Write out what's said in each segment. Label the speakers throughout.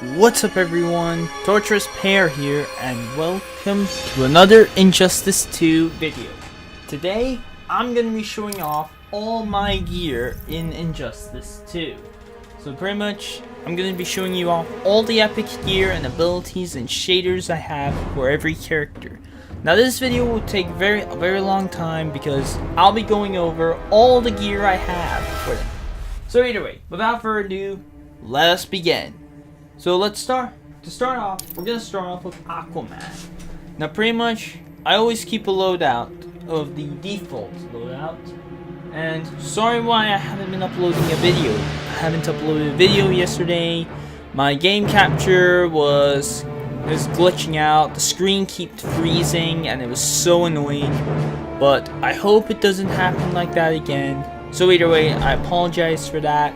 Speaker 1: What's up everyone, Torturous Pear here, and welcome to another Injustice 2 video. Today, I'm going to be showing off all my gear in Injustice 2. So pretty much, I'm going to be showing you off all the epic gear and abilities and shaders I have for every character. Now this video will take a very long time because I'll be going over all the gear I have for them. So either way, without further ado, let us begin. So let's start. To start off, we're gonna start off with Aquaman. Now pretty much, I always keep a loadout of the default loadout. And sorry why I haven't been uploading a video. I haven't uploaded a video yesterday. My game capture was glitching out. The screen kept freezing and it was so annoying. But I hope it doesn't happen like that again. So either way, I apologize for that.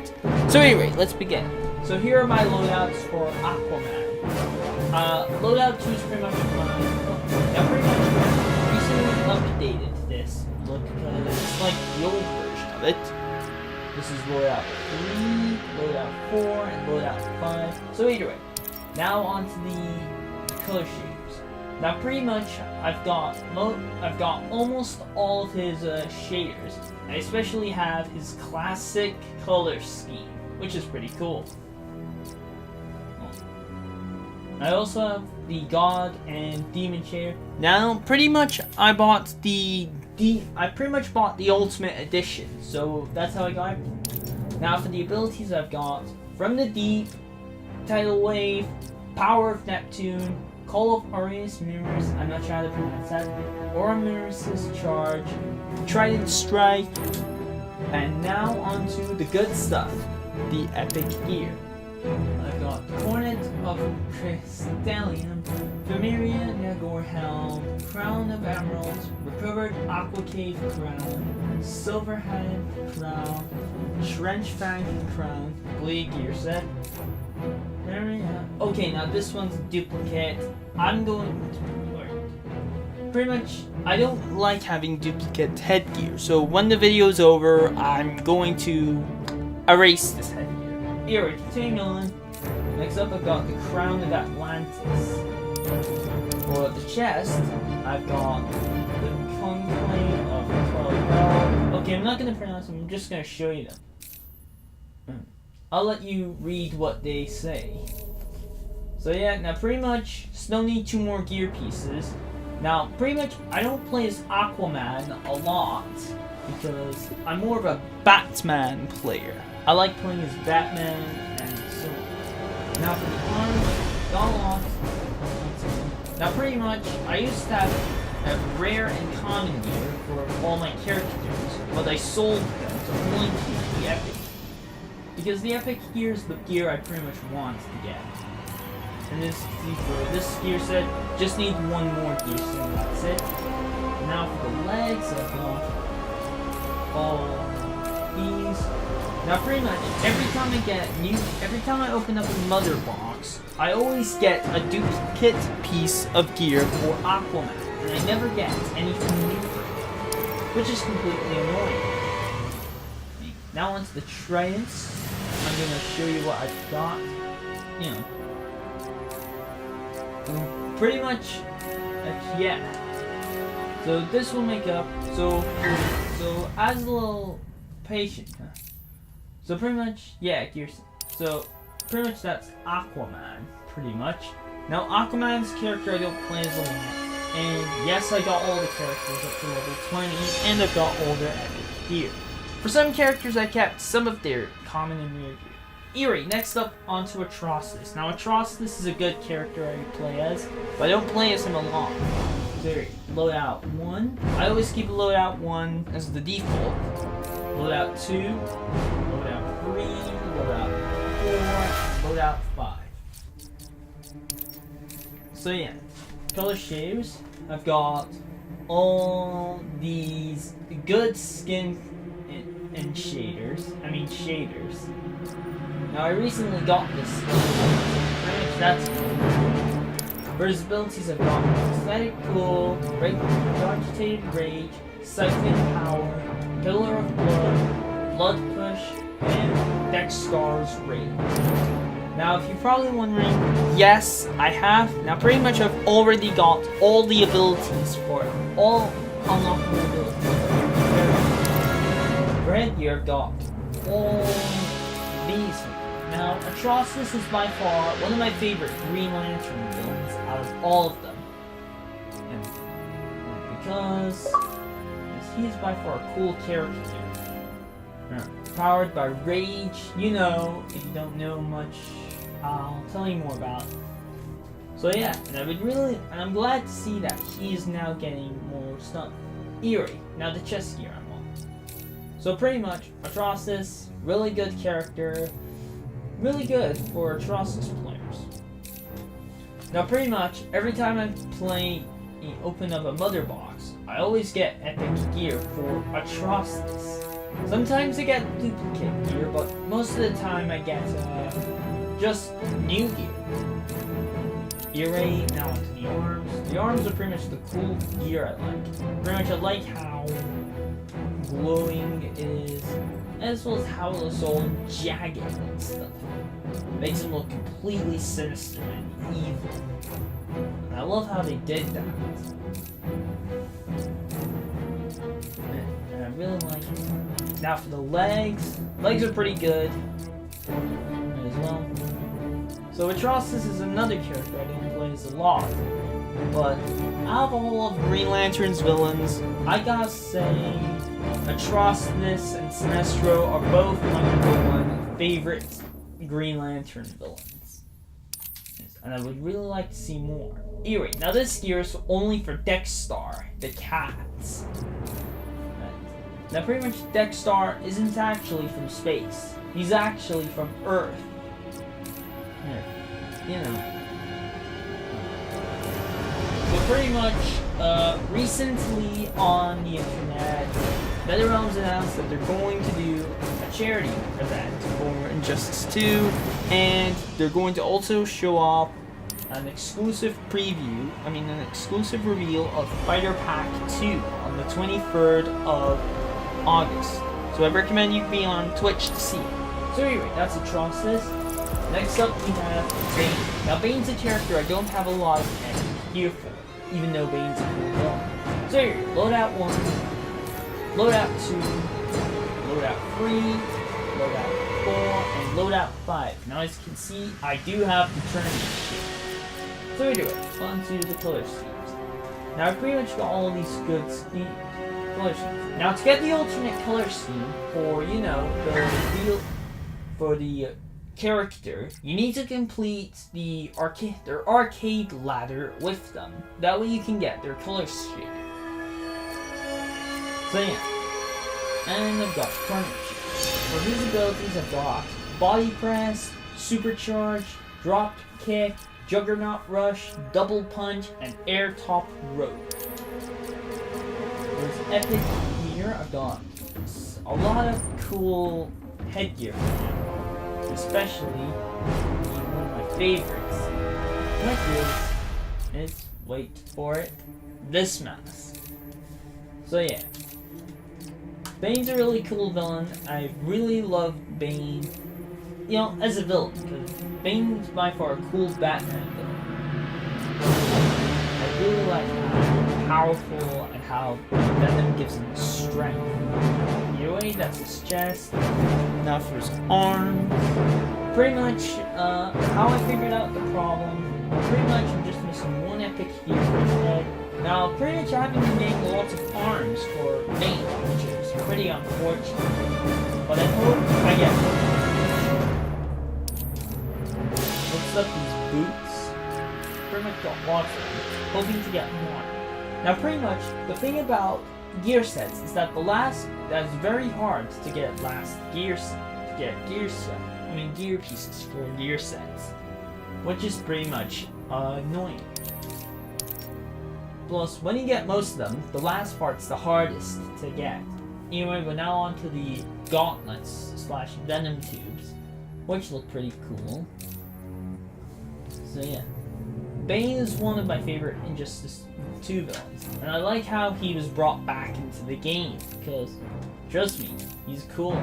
Speaker 1: So anyway, let's begin. So here are my loadouts for Aquaman. Loadout 2 is pretty much mine. Now pretty much recently updated this look because it's like the old version of it. This is loadout 3, loadout 4, and loadout 5. So either way, now onto the color shaders. Now pretty much I've got almost all of his shaders. I especially have his classic color scheme, which is pretty cool. I also have the God and Demon shader. Now, pretty much I bought the Ultimate Edition, so that's how I got it. Now for the abilities I've got From the Deep, Tidal Wave, Power of Neptune, Call of Arius Mirrors, I'm not sure how to pronounce that, Oramirus' Charge, Trident Strike, and now onto the good stuff, the epic gear. I've got Cornet of Crystallium, Familia Nagor Helm, Crown of Emeralds, Recovered Aqua Cave Crown, Silverhead Crown, Trench Fang Crown, Blade Gear Set. Okay, now this one's a duplicate. Pretty much, I don't like having duplicate headgear, so when the video's over, I'm going to erase this headgear. Here, continuing on. Next up, I've got the Crown of Atlantis. For the chest, I've got the Conclave of 12. Okay, I'm not going to pronounce them, I'm just going to show you them. I'll let you read what they say. So yeah, now pretty much, still need 2 more gear pieces. Now, pretty much, I don't play as Aquaman a lot, because I'm more of a Batman player. I like playing as Batman and so on. Now for the arms, got a lot. Now pretty much, I used to have a rare and common gear for all my characters, but I sold them to only keep the epic. Because the epic gear is the gear I pretty much want to get. And this gear set, just need 1 more gear set, that's it. Now for the legs, I've got all these. Now pretty much, every time I open up a mother box, I always get a duplicate piece of gear for Aquaman, and I never get anything new for it, which is completely annoying. Now onto the Tridents. I'm gonna show you what I've got. You know, pretty much, yeah. So this will make up. So as a little patient. So pretty much, yeah, gears. So pretty much that's Aquaman, pretty much. Now Aquaman's character I don't play as a lot, and yes, I got all the characters up to level 20, and I've got all their epic gear. For some characters, I kept some of their common and rare gear. Eerie, next up onto Atrocitus. Now Atrocitus is a good character I play as, but I don't play as him a lot. So loadout 1. I always keep a loadout 1 as the default. Loadout 2, loadout 3, loadout 4, loadout 5. So yeah, color shaders. I've got all these good skin and shaders. Now I recently got this. That's cool. For his abilities, I've got Aesthetic Cool, Agitated Rage, Siphon Power, Pillar of Blood, Blood Push, and Dexter's Rage. Now, if you're probably wondering, yes, I have. Now, pretty much I've already got all the abilities for it. All unlockable abilities. For headgear, I've got all these. Now, Atrocitus is by far one of my favorite Green Lantern villains out of all of them. And because he's by far a cool character. Powered by rage, you know, if you don't know much, I'll tell you more about it. So yeah, and I'm glad to see that he's now getting more stuff. Eerie, now the chest gear I'm on. So pretty much, Atrocitus, really good character, really good for Atrocitus players. Now pretty much, every time I open up a mother box, I always get epic gear for Atrocitus. Sometimes I get duplicate gear, but most of the time I get just new gear. Eerie, now onto the arms. The arms are pretty much the cool gear I like. Pretty much I like how glowing it is, as well as how it looks all jagged and stuff. Makes it look completely sinister and evil. And I love how they did that. And I really like it. Now for the legs are pretty good as well. So Atrocitus is another character I didn't play as a lot, but out of all of Green Lantern's villains, I gotta say Atrocitus and Sinestro are both my #1 favorite Green Lantern villains, and I would really like to see more. Eerie. Now this gear is only for Dexstar, the cats. Now pretty much Dexstar isn't actually from space. He's actually from Earth. You know. But pretty much, recently on the internet, NetherRealms announced that they're going to do a charity event for Injustice 2, and they're going to also show off an exclusive an exclusive reveal of Fighter Pack 2 on the 23rd of August. So I recommend you be on Twitch to see it. So anyway, that's Atrocitus. Next up we have Bane. Now Bane's a character I don't have a lot of gear for, even though Bane's a cool villain. So here, loadout 1, loadout 2, loadout 3, loadout 4, and loadout 5. Now as you can see, I do have the tournament sheet. So anyway, on to the color schemes. Now I've pretty much got all of these good color schemes. Now to get the alternate color scheme for, you know, the character, you need to complete their arcade ladder with them. That way you can get their color scheme. So yeah. And I've got tournament sheet. For these abilities I've got Body Press, Supercharge, Drop Kick, Juggernaut Rush, Double Punch, and Air Top Rope. There's epic gear. I've got a lot of cool headgear, especially one of my favorites. What is, wait for it, this mask. So yeah, Bane's a really cool villain. I really love Bane, you know, as a villain, because Bane's by far a cool Batman villain. I really like how powerful and how Venom gives him strength. Anyway, that's his chest. Now for his arms. Pretty much, how I figured out the problem, pretty much I'm just missing one epic here for his head. Now, pretty much I haven't been getting lots of arms for Bane, which is pretty unfortunate. But I hope I get more. Looks up these boots. Pretty much got lots of them. Hoping to get more. Now, pretty much, the thing about gear sets is that that's very hard to get gear pieces for gear sets, which is pretty much annoying. Plus, when you get most of them, the last part's the hardest to get. Anyway, we're now on to the gauntlets / venom tubes, which look pretty cool. So yeah, Bane is one of my favorite Injustice 2 villains, and I like how he was brought back into the game, because, trust me, he's cool.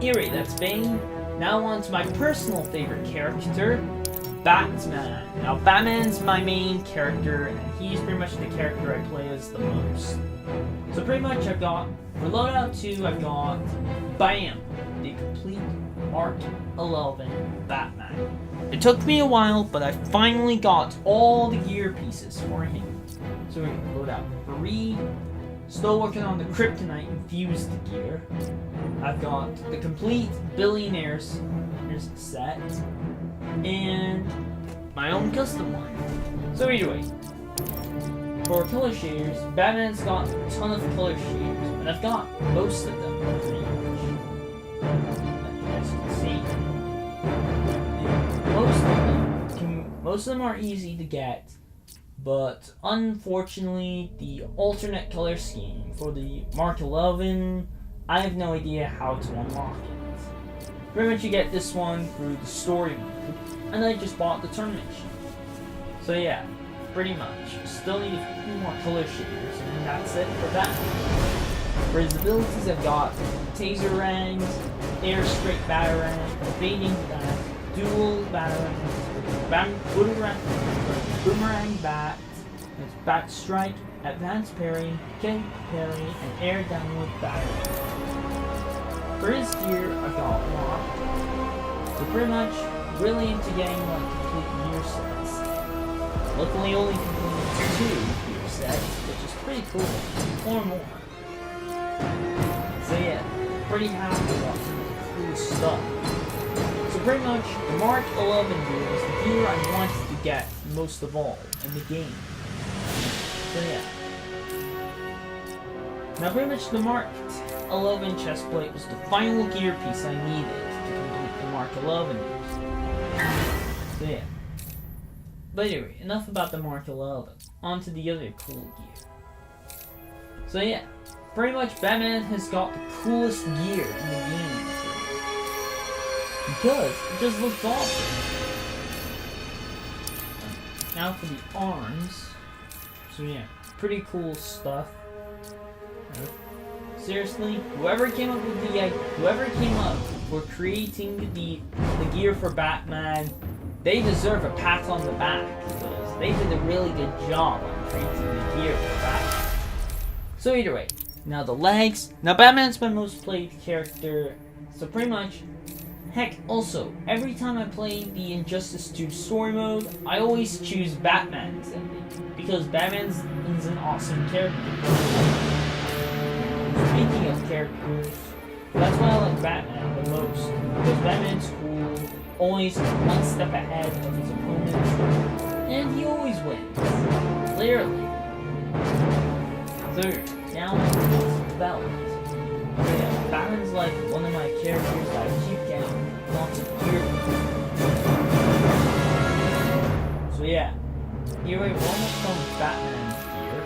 Speaker 1: Eerie, that's Bane. Now on to my personal favorite character, Batman. Now Batman's my main character, and he's pretty much the character I play as the most. So pretty much I've got, for loadout 2, I've got BAM! The complete Mark 11 Batman. It took me a while, but I finally got all the gear pieces for him. So we load out 3. Still working on the Kryptonite infused gear. I've got the complete Billionaires set. And my own custom one. So anyway, for color shaders, Batman's got a ton of color shaders, and I've got most of them pretty much. As you can see, most of them are easy to get, but unfortunately, the alternate color scheme for the Mark 11, I have no idea how to unlock it. Pretty much you get this one through the story mode, and I just bought the tournament sheet. So yeah, pretty much. Still need a few more color shaders, and that's it for that. For his abilities, I've got Taser Rangs, Air Straight Batarang, Fading Bat, Dual Batarang, Boomerang Bat, Bat Strike, Advanced Parry, Kick Parry, and Air Downward Batarang. For his gear, I've got a lot. So pretty much, really into getting like complete gear sets. Luckily only completed 2 gear sets, which is pretty cool. 4 more. So yeah, pretty happy about some of the cool stuff. So pretty much, the Mark 11 gear is the gear I wanted to get most of all in the game. So yeah. Now pretty much the Mark 11 chestplate was the final gear piece I needed to complete the Mark 11 gears. So yeah. But anyway, enough about the Mark 11. On to the other cool gear. So yeah, pretty much Batman has got the coolest gear in the game. Because it just looks awesome. Now for the arms. So yeah, pretty cool stuff. Seriously, whoever came up with creating the gear for Batman, they deserve a pat on the back because they did a really good job on creating the gear for Batman. So either way, now the legs. Now Batman's my most played character, so pretty much. Heck, also, every time I play the Injustice 2 story mode, I always choose Batman's ending because Batman's is an awesome character. Speaking of characters, that's why I like Batman the most, because Batman's cool, always one step ahead of his opponent, and he always wins. Clearly. So, now I'm the belt. So yeah, Batman's like one of my characters that I keep getting lots of gear from. So yeah, here we almost from Batman's gear.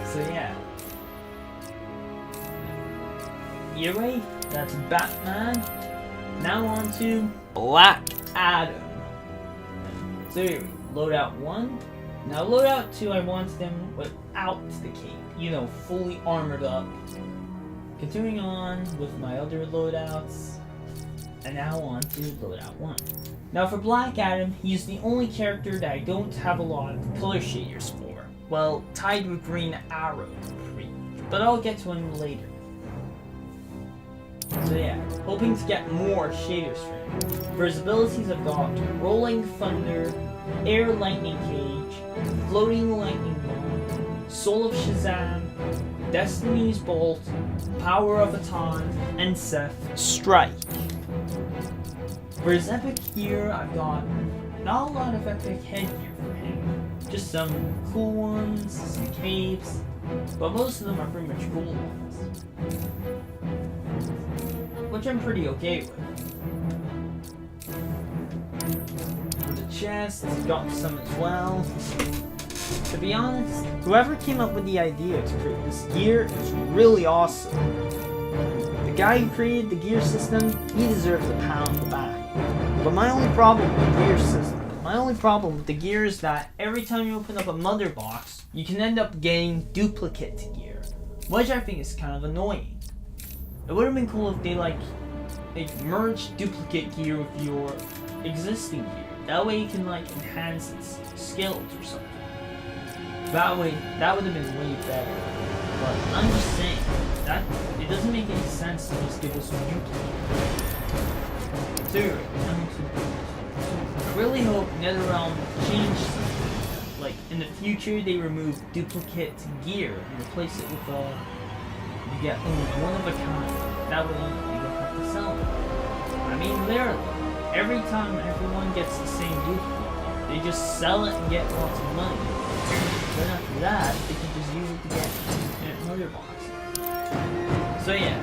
Speaker 1: So yeah. Anyway, that's Batman. Now on to Black Adam. So here, loadout 1. Now loadout 2, I wanted them without the cape. You know, fully armored up. Continuing on with my other loadouts. And now on to loadout 1. Now for Black Adam, he's the only character that I don't have a lot of color shaders for. Well, tied with Green Arrow. But I'll get to him later. So yeah, hoping to get more shaders for him. For his abilities, I've got Rolling Thunder, Air Lightning Cage, Floating Lightning Ball, Soul of Shazam, Destiny's Bolt, Power of Aton, and Seth Strike. For his epic gear, I've got not a lot of epic headgear for him. Just some cool ones, some capes, but most of them are pretty much cool ones. Which I'm pretty okay with. For the chest, I've got some as well. To be honest, whoever came up with the idea to create this gear is really awesome. The guy who created the gear system, he deserves a pat on the back. But my only problem with the gear system, the gear is that every time you open up a mother box, you can end up getting duplicate gear, which I think is kind of annoying. It would have been cool if they merged duplicate gear with your existing gear. That way you can enhance its skills or something. That way, that would have been way better. But I'm just saying that it doesn't make any sense to just give us duplicate. So anyway, I really hope NetherRealm changed something. Like in the future, they remove duplicate gear and replace it with you get only one of a kind. That way you don't have to sell it. I mean, literally, every time everyone gets the same duplicate gear, they just sell it and get lots of money. Then after that, they can just use it to get another box. So yeah.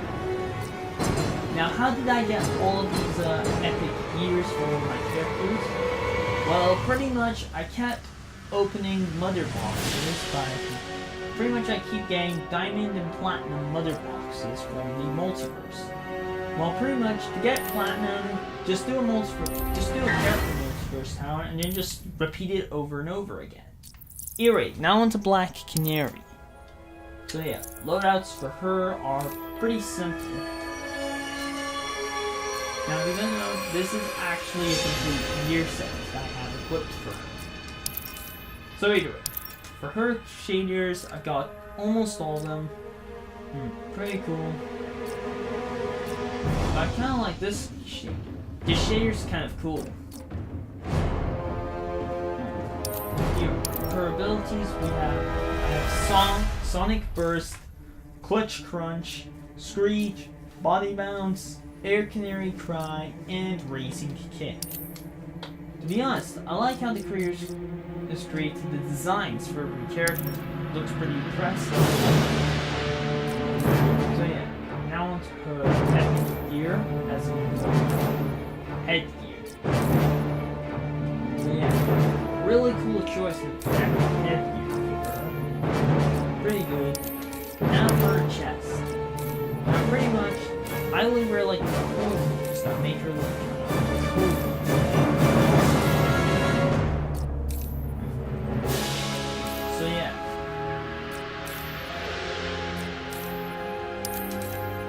Speaker 1: Now, how did I get all of these epic gears for my characters? Well, pretty much I kept opening mother boxes by pretty much I keep getting diamond and platinum mother boxes from the multiverse. Well, pretty much to get platinum, just do a character multiverse tower and then just repeat it over and over again. Alright, now onto Black Canary. So yeah, loadouts for her are pretty simple. Now even though this is actually a complete gear set that I have equipped for her. So anyway, for her shaders, I've got almost all of them. Pretty cool. But I kind of like this shader. This shader's kind of cool. Here, for her abilities, I have Sonic Burst, Clutch Crunch, Screech, Body Bounce, Air Canary Cry, and Racing Kick. To be honest, I like how the creators created the designs for every character. Looks pretty impressive. So yeah, now onto her headgear, as in headgear. So yeah, really cool choice of headgear for her. Pretty good. Now for her chest. Now pretty much, I only wear the cool things that make her look cool. So yeah.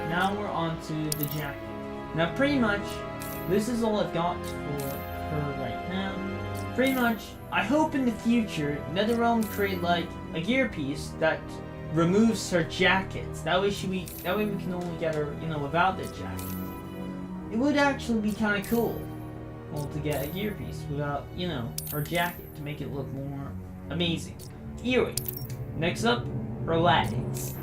Speaker 1: Now we're on to the jacket. Now pretty much, this is all I've got for her right now. Pretty much, I hope in the future, NetherRealm create a gear piece that removes her jackets. That way we can only get her, without the jacket. It would actually be kind of cool, to get a gear piece without, her jacket to make it look more amazing. Anyway, next up, her legs.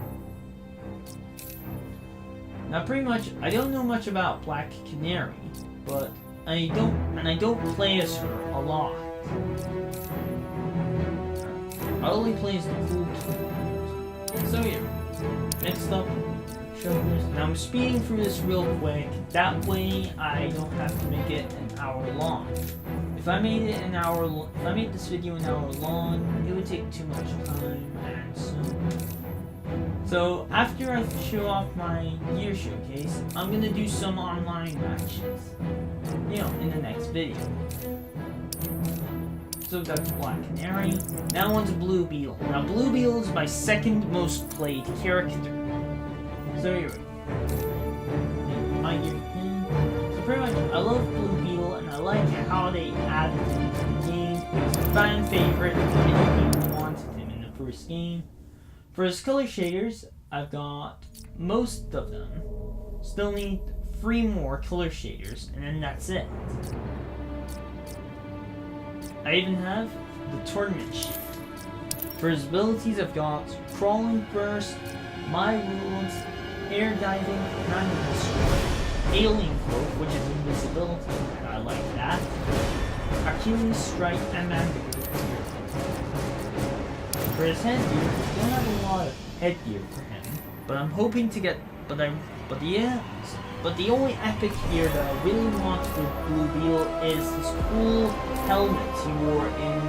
Speaker 1: Now pretty much, I don't know much about Black Canary, but I don't play as her a lot. I only play as the cool characters. So yeah, next up, shoulders. Now I'm speeding through this real quick, that way I don't have to make it an hour long. If I made this video an hour long, it would take too much time and so after I show off my gear showcase, I'm gonna do some online matches, in the next video. So that's Black Canary. Now on to Blue Beetle. Now Blue Beetle is my second most played character. So anyway, my gear. So pretty much, I love Blue Beetle and I like how they added him to the game. It's a fan favorite, and you wanted him in the first game. For his color shaders, I've got most of them. Still need 3 more color shaders, and then that's it. I even have the tournament sheet. For his abilities, I've got Crawling Burst, My Wounds, Air Diving, Magnetic Strike, Alien Cloak, which is invisibility, and I like that, Achilles Strike, and Magnetic. For his headgear, I don't have a lot of headgear for him, but I'm hoping to get, but the only epic gear that I really want for Blue Beetle is this cool helmet he wore in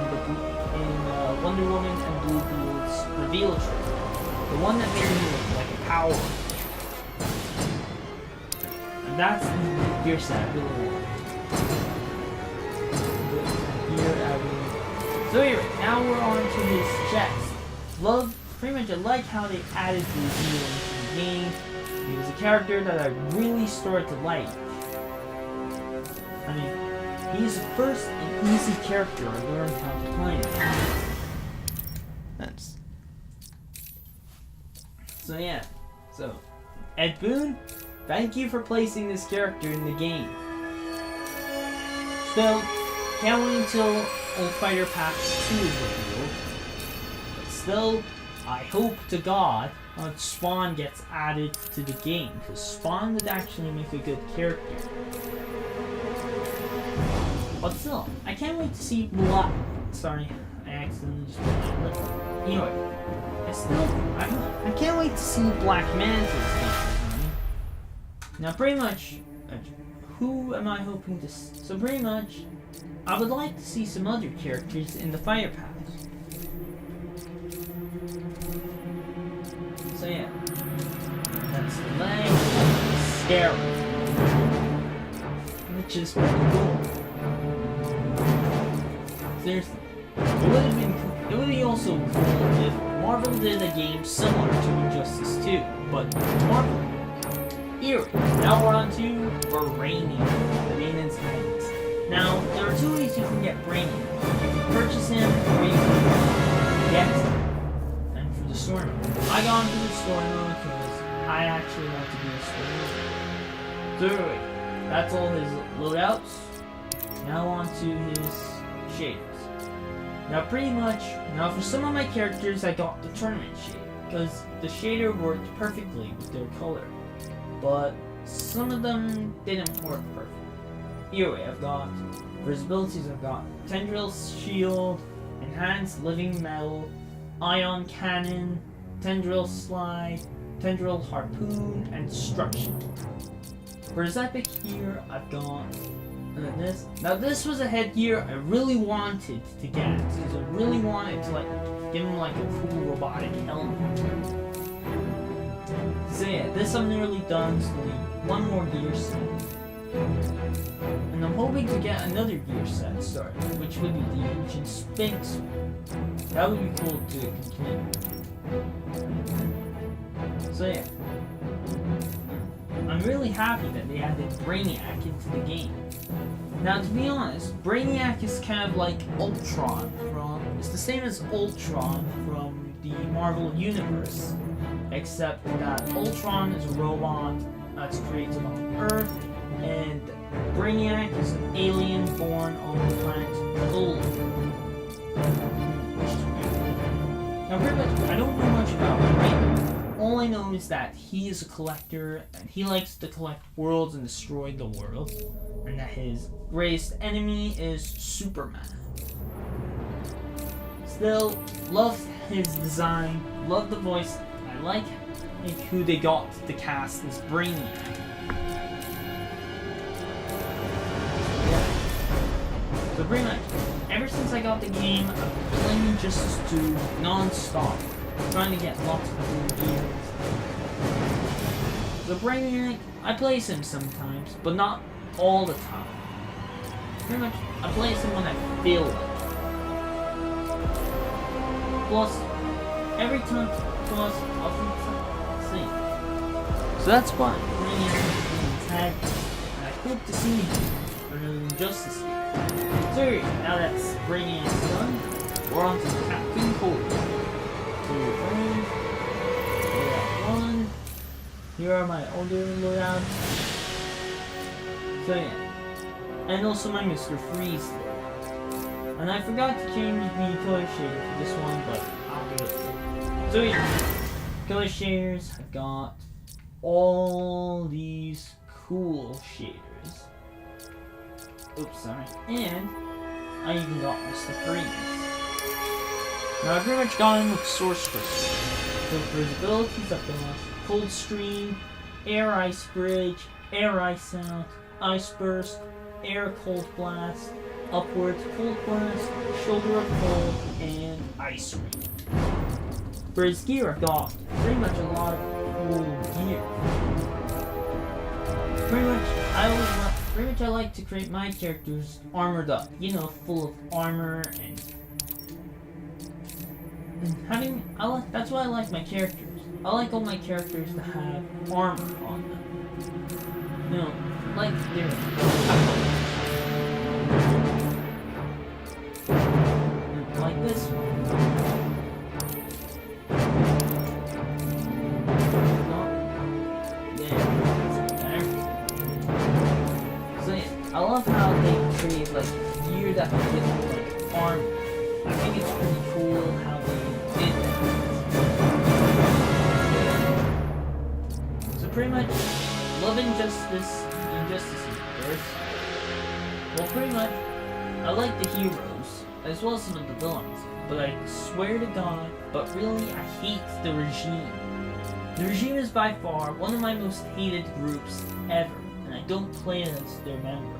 Speaker 1: Wonder Woman and Blue Beetle's reveal trailer. The one that made him look like a power. And that's the gear set I really want. So anyway, now we're on to his chest. Pretty much I like how they added Blue Beetle into the game. He was a character that I really started to like. I mean, he's the first and easy character I learned how to play. That's... So yeah, so Ed Boon, thank you for placing this character in the game. Still, can't wait until Old Fighter Pack 2 is revealed. But still, I hope to God Spawn gets added to the game, because Spawn would actually make a good character. But still, I can't wait to see Black. Sorry, I accidentally just put my lip. Anyway, I can't wait to see Black Manta's game. Now, pretty much, who am I hoping to? So pretty much, I would like to see some other characters in the Fighter Pass. So yeah, that's the leg, scary, which is pretty cool. Seriously, it would be also cool if Marvel did a game similar to Injustice 2, but Marvel Eerie. Now we're on to Brainiac, the main antagonist. Now, there are two ways you can get Brainiac. You can purchase him, or you can get him. And for the story mode, I got into the story mode because I actually want to do a story mode. So anyway, that's all his loadouts. Now on to his shaders. Now pretty much, for some of my characters I got the tournament shader, because the shader worked perfectly with their color. But some of them didn't work perfectly. Anyway, I've got, for his abilities I've got Tendril Shield, Enhanced Living Metal, Ion Cannon, Tendril Slide, Tendril Harpoon, and Destruction. For his epic here, I've got this. Now this was a headgear I really wanted to get, because I really wanted to give him a cool robotic helmet. So yeah, this I'm nearly done, so one more gear set. And I'm hoping to get another gear set started, which would be the Ancient Sphinx. That would be cool to complete. So yeah, I'm really happy that they added Brainiac into the game. Now to be honest, Brainiac is kind of like Ultron it's the same as Ultron from the Marvel Universe, except that Ultron is a robot that's created on Earth, and Brainiac is an alien born on the planet Gold. Now pretty much, I don't know much about Brainiac. All I know is that he is a collector, and he likes to collect worlds and destroy the world, and that his greatest enemy is Superman. Still, love his design, love the voice. I like who they got to cast as Brainiac. So pretty much, ever since I got the game, I've been playing Injustice 2 non-stop, trying to get lots of cool gears. So Brainiac, I place him sometimes, but not all the time. Pretty much, I place him when I feel like it. Plus, every time, I'll see. So that's why Brainiac is being tagged, and I hope to see him for another Injustice game. So now that Brainiac's done, we're on to Captain Cold. So one. Here are my older loadouts. So yeah. And also my Mr. Freeze loadout. And I forgot to change the color shader for this one, but I'll do it. So yeah. Color shaders, I've got all these cool shaders. Oops, sorry. And I even got Mr. Freeze. Now I pretty much got him with Source Crystal. So for his abilities, I've got Cold Stream, Air Ice Bridge, Air Ice Out, Ice Burst, Air Cold Blast, Upwards Cold Blast, Shoulder of Cold, and Ice Ring. For his gear, I've got pretty much a lot of cool gear. Pretty much, I like to create my characters armored up, full of armor and having. That's why I like my characters. I like all my characters to have armor on them. You know, like their like this one. I love how they create like gear that can get like armor. I think it's pretty cool how they did that. So pretty much, love Injustice universe. Well, pretty much, I like the heroes as well as some of the villains. But I swear to God, but really, I hate the Regime. The Regime is by far one of my most hated groups ever. And I don't play as their members.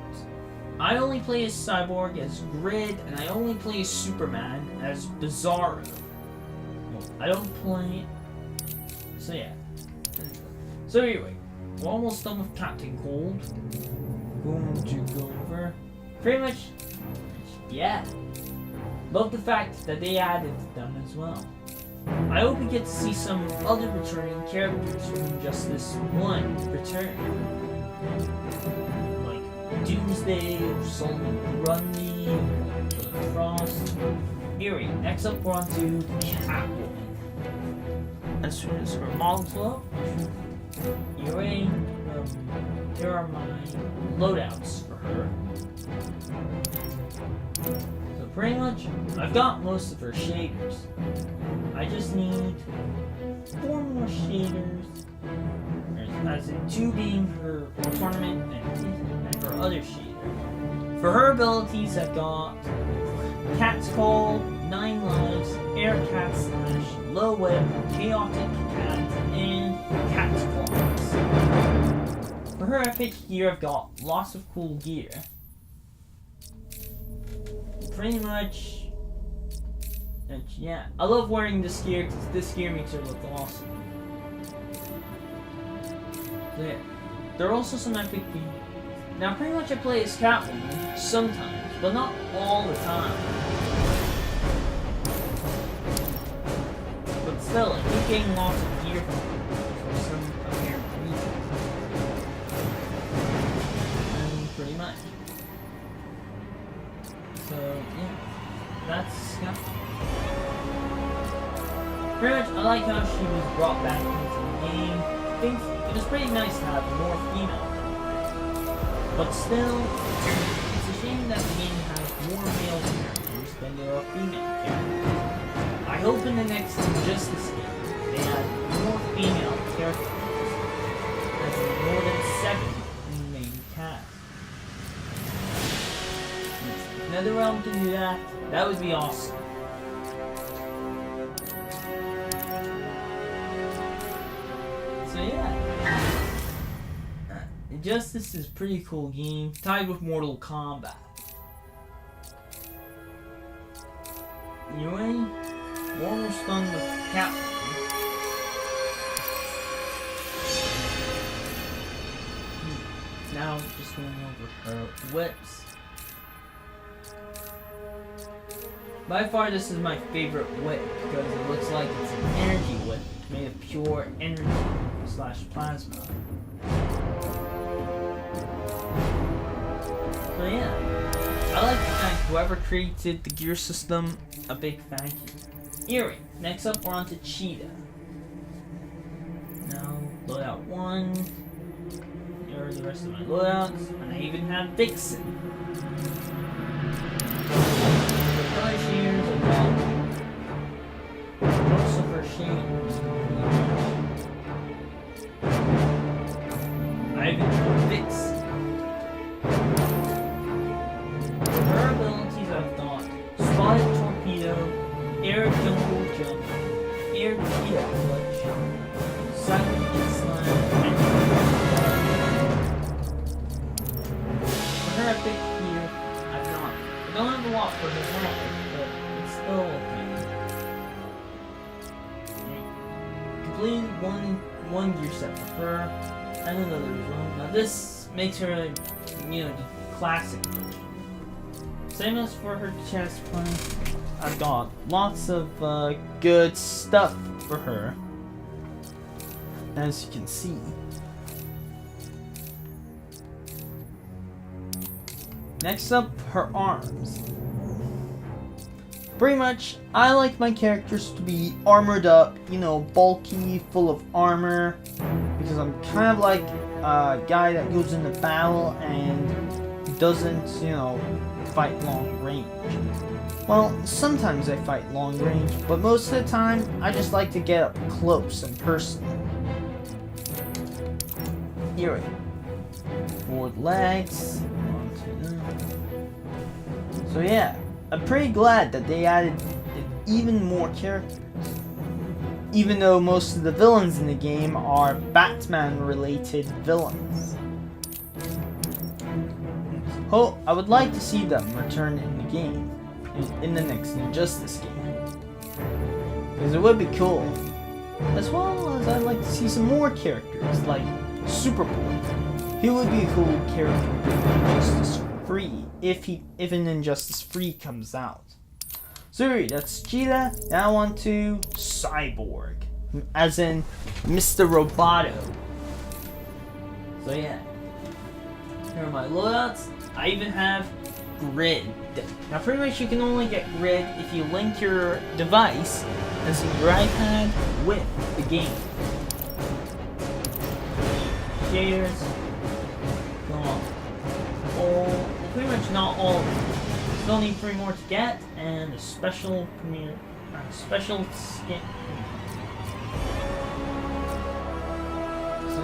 Speaker 1: I only play as Cyborg, as Grid, and I only play as Superman, as Bizarro. Well, I don't play... So yeah. So anyway, we're almost done with Captain Cold. Going to go over... Pretty much... Yeah. Love the fact that they added them as well. I hope we get to see some other returning characters from Injustice 1 return. Like Doomsday, or Solomon Grundy, or Frost. Anyway, next up we're on to Catwoman. As soon as her models up, here are my loadouts for her. So pretty much, I've got most of her shaders. I just need 4 more shaders. As in 2 being her tournament and her other shader. For her abilities, I've got Cat's Call, 9 Lives, Air Cat Slash, Low Web, Chaotic Cat, and Cat's Claws. For her epic gear, I've got lots of cool gear. Pretty much, yeah. I love wearing this gear because this gear makes her look awesome. There are also some epic gear. Now, pretty much I play as Catwoman sometimes, but not all the time. But still, I keep getting lots of gear from her for some apparent reason. And pretty much. So, yeah. That's Catwoman. Pretty much, I like how she was brought back into the game. I think it was pretty nice to have more female. But still, it's a shame that the game has more male characters than there are female characters. I hope in the next Injustice game, they add more female characters. As in more than 7 in the main cast. If NetherRealm can do that, that would be awesome. So yeah. Injustice is a pretty cool game, tied with Mortal Kombat. Anyway, we're almost done with Catwoman. Now, just going over her whips. By far, this is my favorite whip because it looks like it's an energy whip made of pure energy / plasma. So yeah, I like to thank whoever created the gear system, a big thank you. Eerie, next up we're on to Cheetah. Now, loadout 1, here are the rest of my loadouts, and I even have Vixen. The color shaders are gone. Most of her shaders. I even have Vixen. Her abilities I've got Spotted Torpedo, Air Jungle Jump, Air Torpedo Clutch, Silent Slam, and for her epic gear, I've not. I don't have a lot for her head, but it's still okay. Completed one gear set for her, and another as well. Now this makes her, the classic version. Same as for her chest plate, I've got lots of good stuff for her. as you can see. Next up, her arms. Pretty much, I like my characters to be armored up, you know, bulky, full of armor, because I'm kind of like a guy that goes into battle and doesn't, you know, fight long range. Well, sometimes I fight long range, but most of the time, I just like to get up close and personal. Here we go. Forward legs. So yeah, I'm pretty glad that they added even more characters. Even though most of the villains in the game are Batman-related villains. Oh, I would like to see them return in the game, in the next Injustice game. Because it would be cool. As well as I'd like to see some more characters, like Superboy. He would be a cool character in Injustice 3 if an Injustice 3 comes out. So that's Cheetah. Now on to Cyborg, as in Mr. Roboto. So yeah, here are my loadouts. I even have Grid. Now pretty much you can only get Grid if you link your device, as in your iPad, with the game. Shaders. Pretty much not all of them. Still need 3 more to get, and a special premiere, special skin. So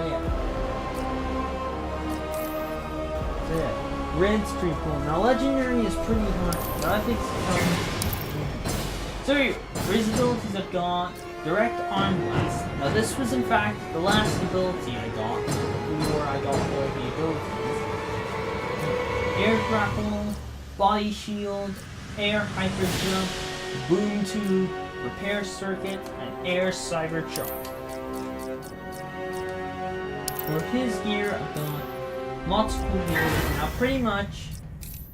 Speaker 1: yeah, Red's pretty cool. Now Legendary is pretty hard, but I think it's so here, Red's abilities I've got Direct Arm Blast. Now this was in fact the last ability I got before I got all the abilities. Air Grapple, Body Shield, Air Hyper Jump, Boom Tube, Repair Circuit, and Air Cyber Charge. For his gear, I've got lots of cool gear. Now pretty much,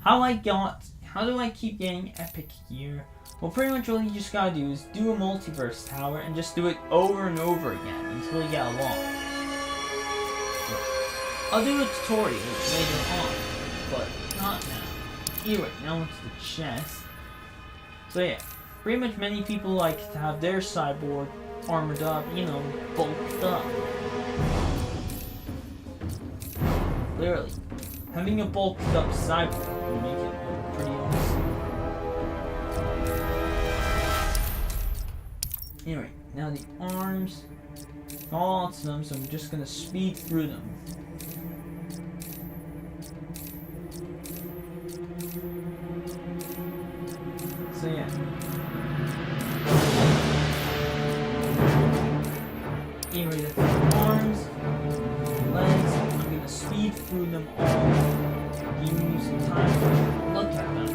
Speaker 1: how do I keep getting epic gear? Well, pretty much all you just gotta do is do a multiverse tower and just do it over and over again until you get a lot. I'll do a tutorial later on, but not now. Anyway, now into the chest. So yeah, pretty much many people like to have their cyborg armored up, you know, bulked up. Clearly, having a bulked up cyborg will make it look pretty awesome. Anyway, now the arms, lots of them, so I'm just gonna speed through them. So yeah. Anyway, that's the arms, legs. I'm gonna speed through them all. Give you some time to look at them.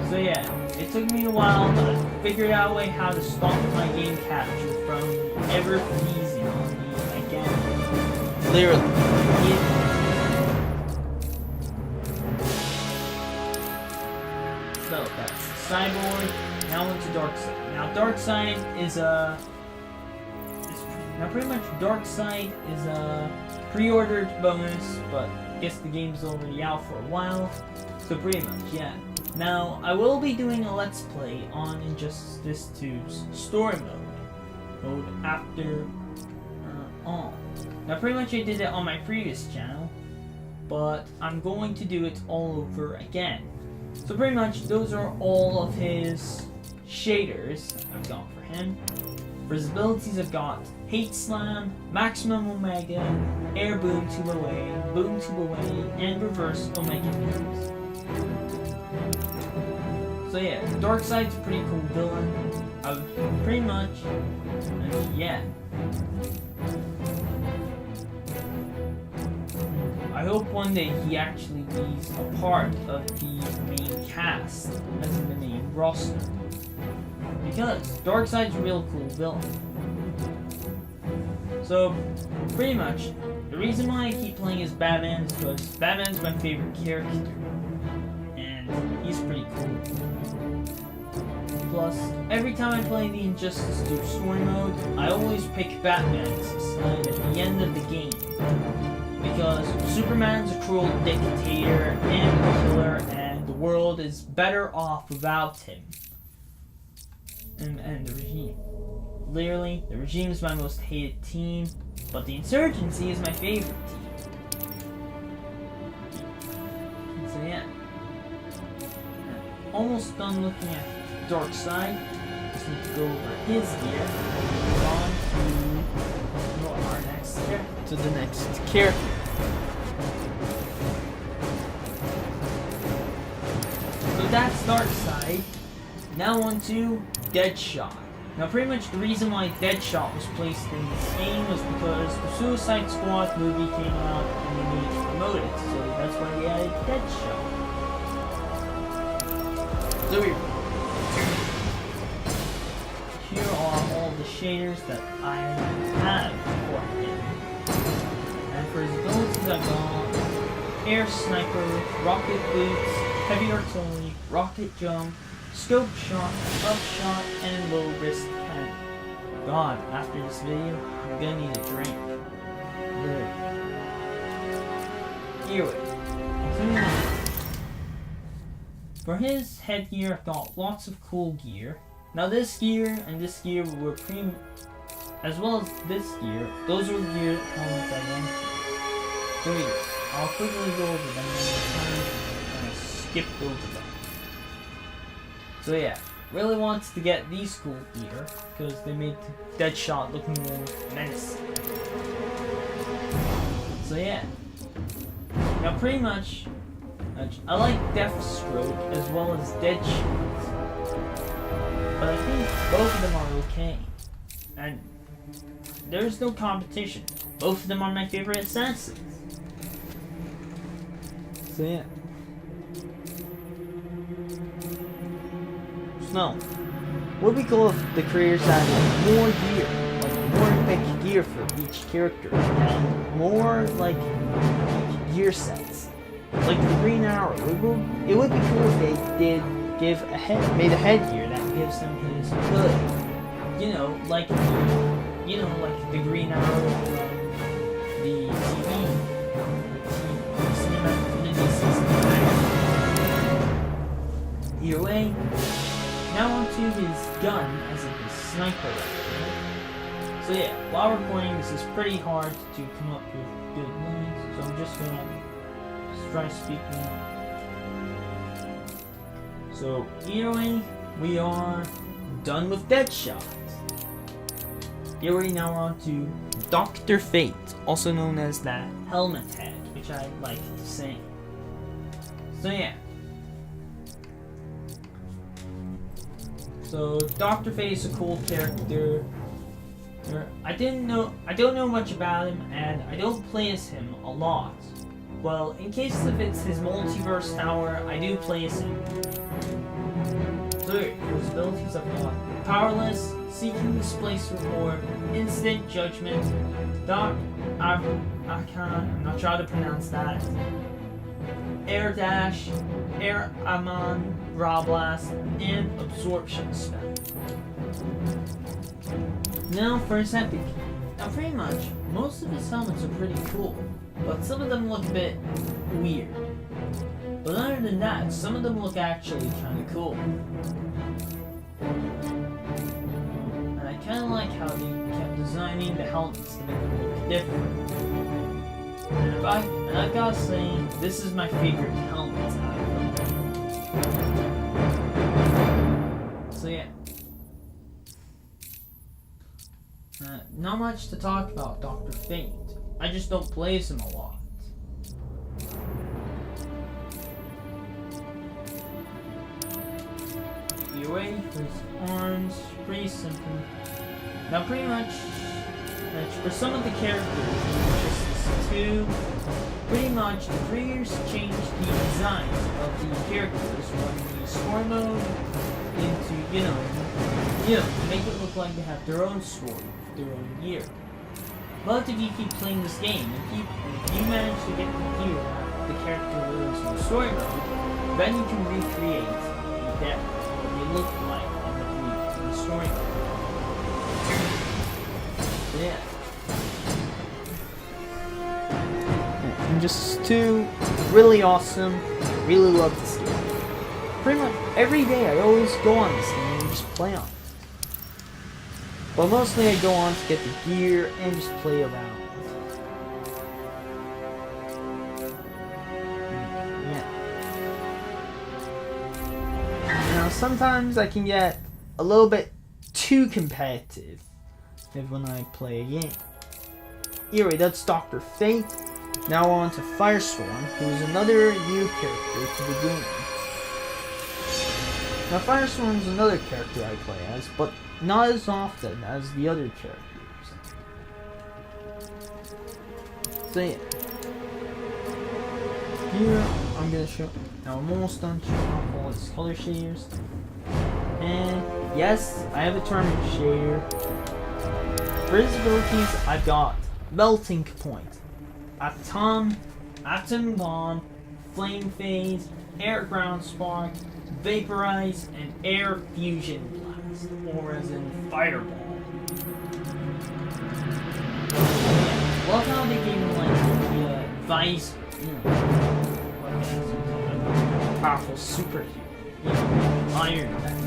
Speaker 1: So yeah, it took me a while, but I figured out a way how to stop my game capture from ever freezing on me again. Literally. So that's Cyborg. Now into Darkseid. Now Darkseid is a. Now pretty much Darkseid is a pre-ordered bonus, but I guess the game's already out for a while. So pretty much, yeah. Now I will be doing a Let's Play on Injustice 2's story mode after on. Now pretty much I did it on my previous channel, but I'm going to do it all over again. So pretty much, those are all of his shaders I've got for him. For his abilities, I've got Hate Slam, Maximum Omega, Air Boom Tube Away, and Reverse Omega Beams. So yeah, Darkseid's a pretty cool villain. Pretty much, yeah. I hope one day he actually is a part of the main cast, as in the main roster. Because Darkseid's a real cool villain. So, pretty much, the reason why I keep playing as Batman is because Batman's my favorite character. And he's pretty cool. Plus, every time I play the Injustice 2 story mode, I always pick Batman as the side at the end of the game. Because Superman's a cruel dictator and a killer, and the world is better off without him. And the regime. Literally, the regime is my most hated team, but the Insurgency is my favorite team. So yeah. Almost done looking at Darkseid. Just need to go over his gear. Move on to our next character. To the next character. So that's Darkseid. Now on to Deadshot. Now pretty much the reason why Deadshot was placed in this game was because the Suicide Squad movie came out and they needed to promote it. So that's why we added Deadshot. So here are all the shaders that I have for him. And for his abilities I got Air Sniper, Rocket Boots, Heavy Artillery, Rocket Jump, Scope Shot, Up Shot, and Low Risk Cannon. God, after this video, I'm gonna need a drink. Anyway, for his headgear, I got lots of cool gear. Now this gear and this gear were as well as this gear, those were gear helmets I went to. So here, I'll quickly go over them and I skipped over them. So yeah, really wanted to get these cool gear because they made Deadshot looking more menacing. So yeah, now pretty much, I like Deathstroke as well as Deadshot, but I think both of them are okay, and there's no competition. Both of them are my favorite assassins. So yeah. No. What we call the creators added more gear, like more epic gear for each character, and more like gear sets. Like the Green Arrow, it would be cool if they did made a headgear that gives him his hood. You know, like the Green Arrow from the TV, cinematic either way. Now onto his gun, as in his sniper rifle. So yeah, while recording this is pretty hard to come up with good lines, so I'm just gonna try speaking. So either way, we are done with Deadshot. Here we now on to Dr. Fate, also known as that helmet head, which I like saying. So yeah. So Dr. Fate is a cool character. I don't know much about him, and I don't play as him a lot. Well, in case if it's his multiverse tower, I do play as him. So his abilities I've got Powerless, Seeking Displace Report, Instant Judgment, I'm not sure how to pronounce that. Air Dash, Air Amon, Raw Blast, and Absorption Spell. Now for his epic. Now pretty much, most of his helmets are pretty cool, but some of them look a bit weird. But other than that, some of them look actually kinda cool. And I kinda like how they kept designing the helmets to make them look different. And I gotta say, this is my favorite helmet out of them. So yeah. Not much to talk about Dr. Fate. I just don't play as him a lot. The way his arms, pretty simple. Now pretty much, for some of the characters in Injustice 2, pretty much the creators changed the designs of the characters from the story mode into, make it look like they have their own story, their own year. But if you keep playing this game, and if you manage to get the gear that the character lives in the story mode, then you can recreate what they look like in the showing. Yeah. Injustice 2, really awesome. Really love this game. Pretty much every day I always go on this game and just play on it. But mostly I go on to get the gear and just play around. Yeah. Now sometimes I can get a little bit too competitive when I play a game. Anyway, that's Dr. Fate. Now on to Firestorm, who is another new character to the game. Now Firestorm is another character I play as, but not as often as the other characters. So yeah. Here I'm gonna show. Now I'm almost done showing off all these color shaders. And yes, I have a tournament shader. For his abilities, I've got Melting Point, Atom Bomb, Flame Phase, Air Ground Spark, Vaporize, and Air Fusion Blast, or as in Fireball. Love how they gave him like the visor, powerful superhero, Iron Man.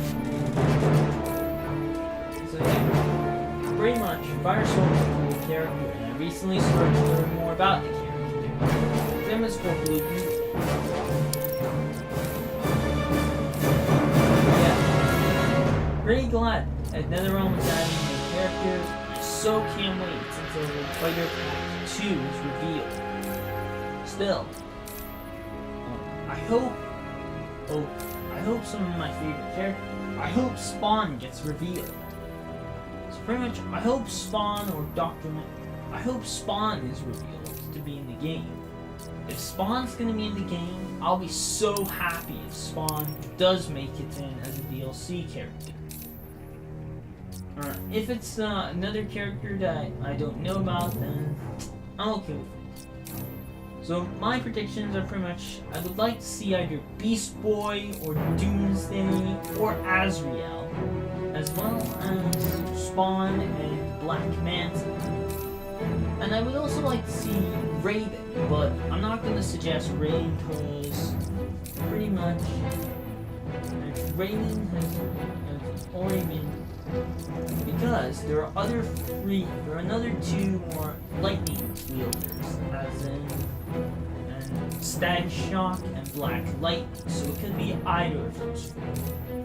Speaker 1: So yeah, pretty much Firestorm is a cool character, and I recently started to learn more about the character. Same as for Blue Beetle. Pretty glad that NetherRealm is adding new characters. I so can't wait until Fighter Pack 2 is revealed. Still, I hope some of my favorite characters. I hope Spawn gets revealed. So pretty much, I hope Spawn or I hope Spawn is revealed to be in the game. If Spawn's gonna be in the game, I'll be so happy if Spawn does make it in as a DLC character. If it's another character that I don't know about, then I'm okay with it. So my predictions are pretty much, I would like to see either Beast Boy or Doomsday or Azrael, as well as Spawn and Black Manta. And I would also like to see Raven, but I'm not going to suggest Raven because pretty much Raven has already been, because there are another two more lightning wielders, as in Stag Shock and Black Lightning, so it could be either of those three.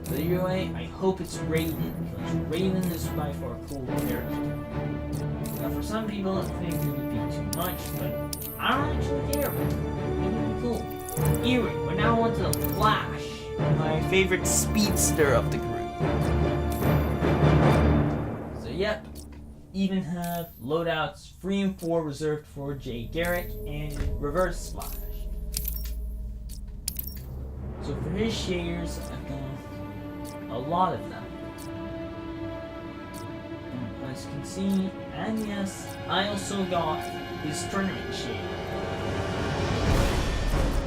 Speaker 1: But either way, I hope it's Raven, because Raven is by far a cool character. Now for some people it thinks it would be too much, but I don't actually care. It would be cool. Anyway, we're now on to the Flash, my favorite speedster of the group. So yep, even have loadouts 3 and 4 reserved for Jay Garrick and Reverse Splash. So for his shaders, I've done a lot of them. As you can see, and yes, I also got his tournament shader.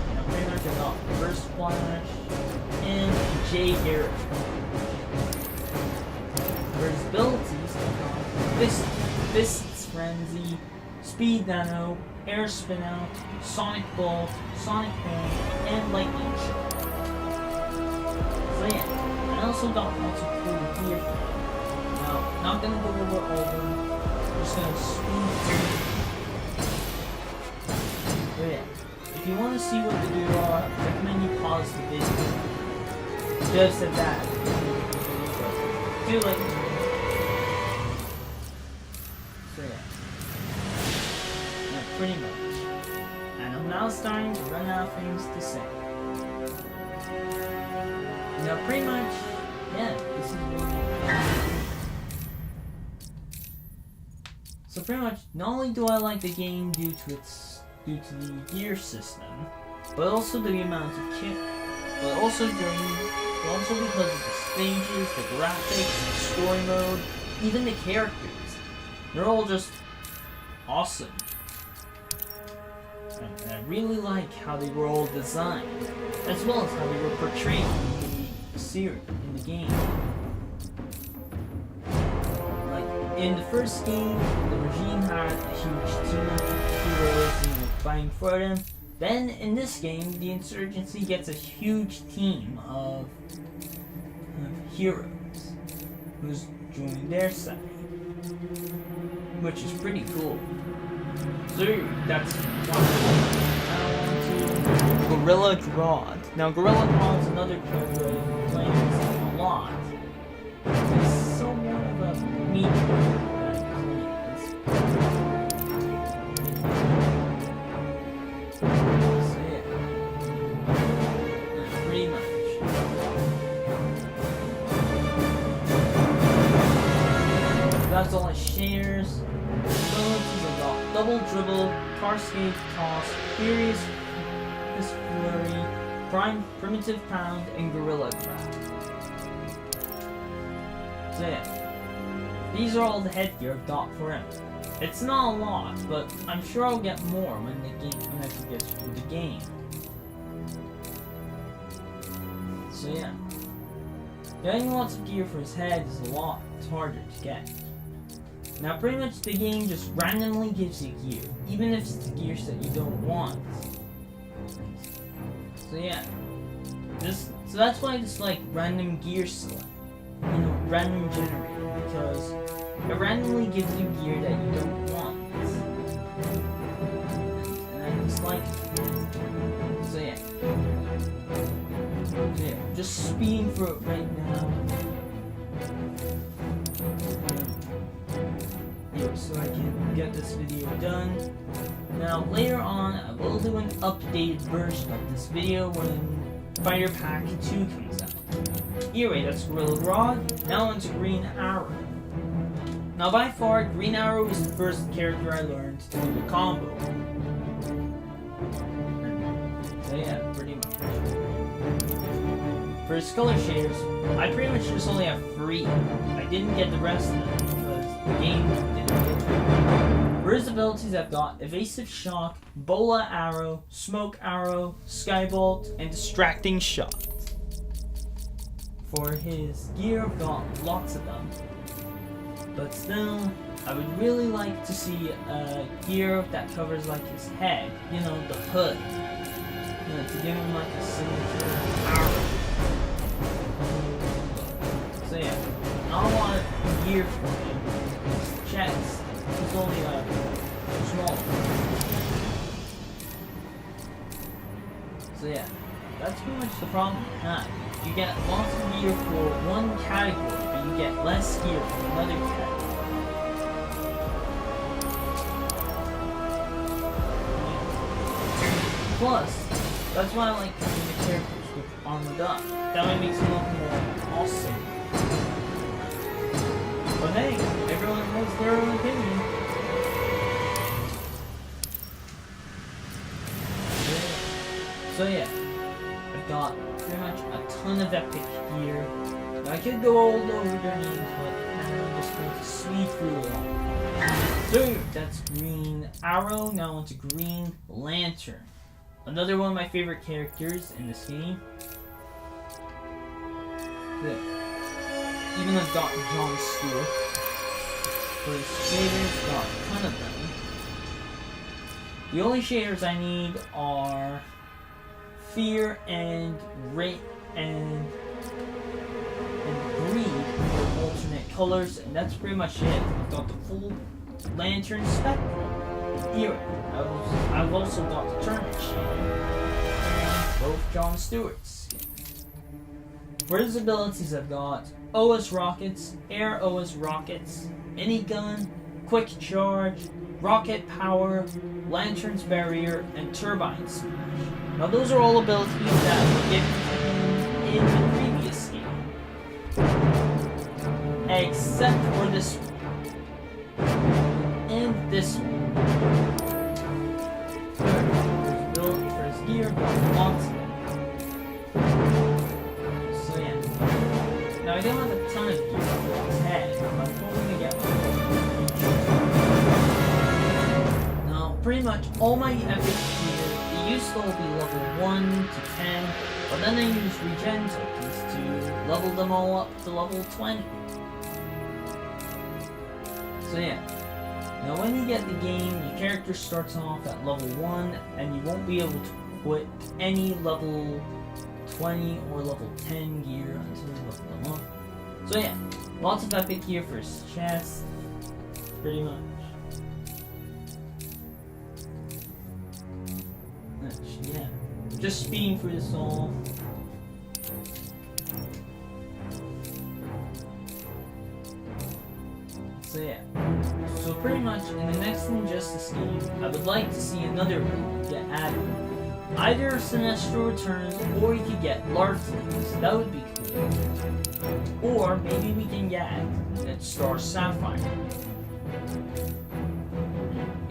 Speaker 1: And I'm pretty much got Reverse Splash and Jay Garrick. For his abilities, I got Fist's Frenzy, Speed Nano, Air Spin Out, Sonic Bolt, Sonic Boom, and Lightning Shot. So yeah, I also got lots of cool gear for him. Now, not gonna go over all of them, I'm just gonna speed through. So yeah, if you want to see what the gear are, I recommend you pause the video. Just at that. Do like pretty much. And I'm now starting to run out of things to say. Now pretty much, yeah, this is what so pretty much, not only do I like the game due to the gear system, but also the amount of kit, but also because of the stages, the graphics, the story mode, even the characters. They're all just awesome. And I really like how they were all designed, as well as how they were portrayed in the series, in the game. in the first game, the regime had a huge team of heroes fighting for them. Then in this game, the insurgency gets a huge team of heroes who's joining their side, which is pretty cool. So that's Gorilla Grodd. Now Gorilla Grodd's another character I've been playing a lot. He's somewhat of a medium. That's all it shares. Abilities are got Double Dribble, Carscape Toss, Furious Fist Flurry, Primitive Pound, and Gorilla Grab. So yeah, these are all the headgear I've got for him. It's not a lot, but I'm sure I'll get more when I actually get through the game. So yeah, getting lots of gear for his head is a lot harder to get. Now pretty much the game just randomly gives you gear, even if it's the gear set you don't want. So yeah, so that's why it's like random gear select, random generator, because it randomly gives you gear that you don't want. And I just like it. So yeah, just speeding through it right now. So I can get this video done. Now later on I will do an updated version of this video when Fighter Pack 2 comes out. Anyway, that's Gorilla Grodd. Now onto Green Arrow. Now by far, Green Arrow is the first character I learned to do the combo. So yeah, pretty much. For his color shaders, I pretty much just only have 3. I didn't get the rest of them because the game didn't get to it. For his abilities, I've got Evasive Shock, Bola Arrow, Smoke Arrow, Skybolt, and Distracting Shot. For his gear, I've got lots of them. But still, I would really like to see a gear that covers like his head, the hood. To give him like a signature arrow. So yeah, I don't want gear from him. His chest is only small. So yeah, that's pretty much the problem with that. You get lots of gear for one category, but you get less gear from another category. Plus, that's why I like having the characters with armored up. That way makes them look more awesome. But hey, everyone has their own opinion. So yeah, I've got pretty much a ton of epic gear. I could go all over their names, but I'm just going to speed through it all. So that's Green Arrow. Now onto Green Lantern. Another one of my favorite characters in this game. Even I've got Jon Stewart. For his shaders, got a ton of them. The only shaders I need are Fear and Greed for alternate colors, and that's pretty much it. I've got the full Lantern spectrum. Here, I've also got the Turnip shader, and both Jon Stewart's skins. For his abilities, I've got OS Rockets, Air OS Rockets, Minigun, Quick Charge, Rocket Power, Lantern's Barrier, and Turbine Smash. Now those are all abilities that were given to him in the previous game. Except for this one. And this one. For his gear, got lots of them. So yeah. Now I don't have a ton of gear for his head, but I'm hoping to get one. Now pretty much all my epic gear, they used to all be level 1 to 10, but then I used regen tokens to level them all up to level 20. So yeah. Now when you get the game, your character starts off at level 1, and you won't be able to put any level 20 or level 10 gear until you level them up. So yeah, lots of epic gear for his chest, pretty much. Yeah, just speeding through this all. So yeah, so pretty much in the next Injustice game, I would like to see another ability get added. Either Sinestro Returns, or you could get Larflings. That would be cool. Or maybe we can get that Star Sapphire.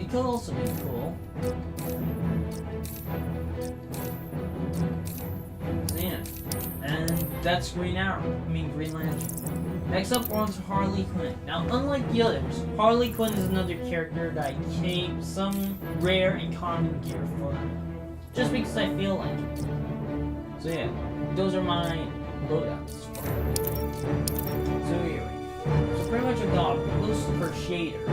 Speaker 1: It could also be cool. So yeah, and that's Green Lantern. Next up, we're on to Harley Quinn. Now, unlike the others, Harley Quinn is another character that I keep some rare and common gear for, just because I feel like it. So yeah, those are my loadouts for her. So anyway, so pretty much I've got most of her shaders.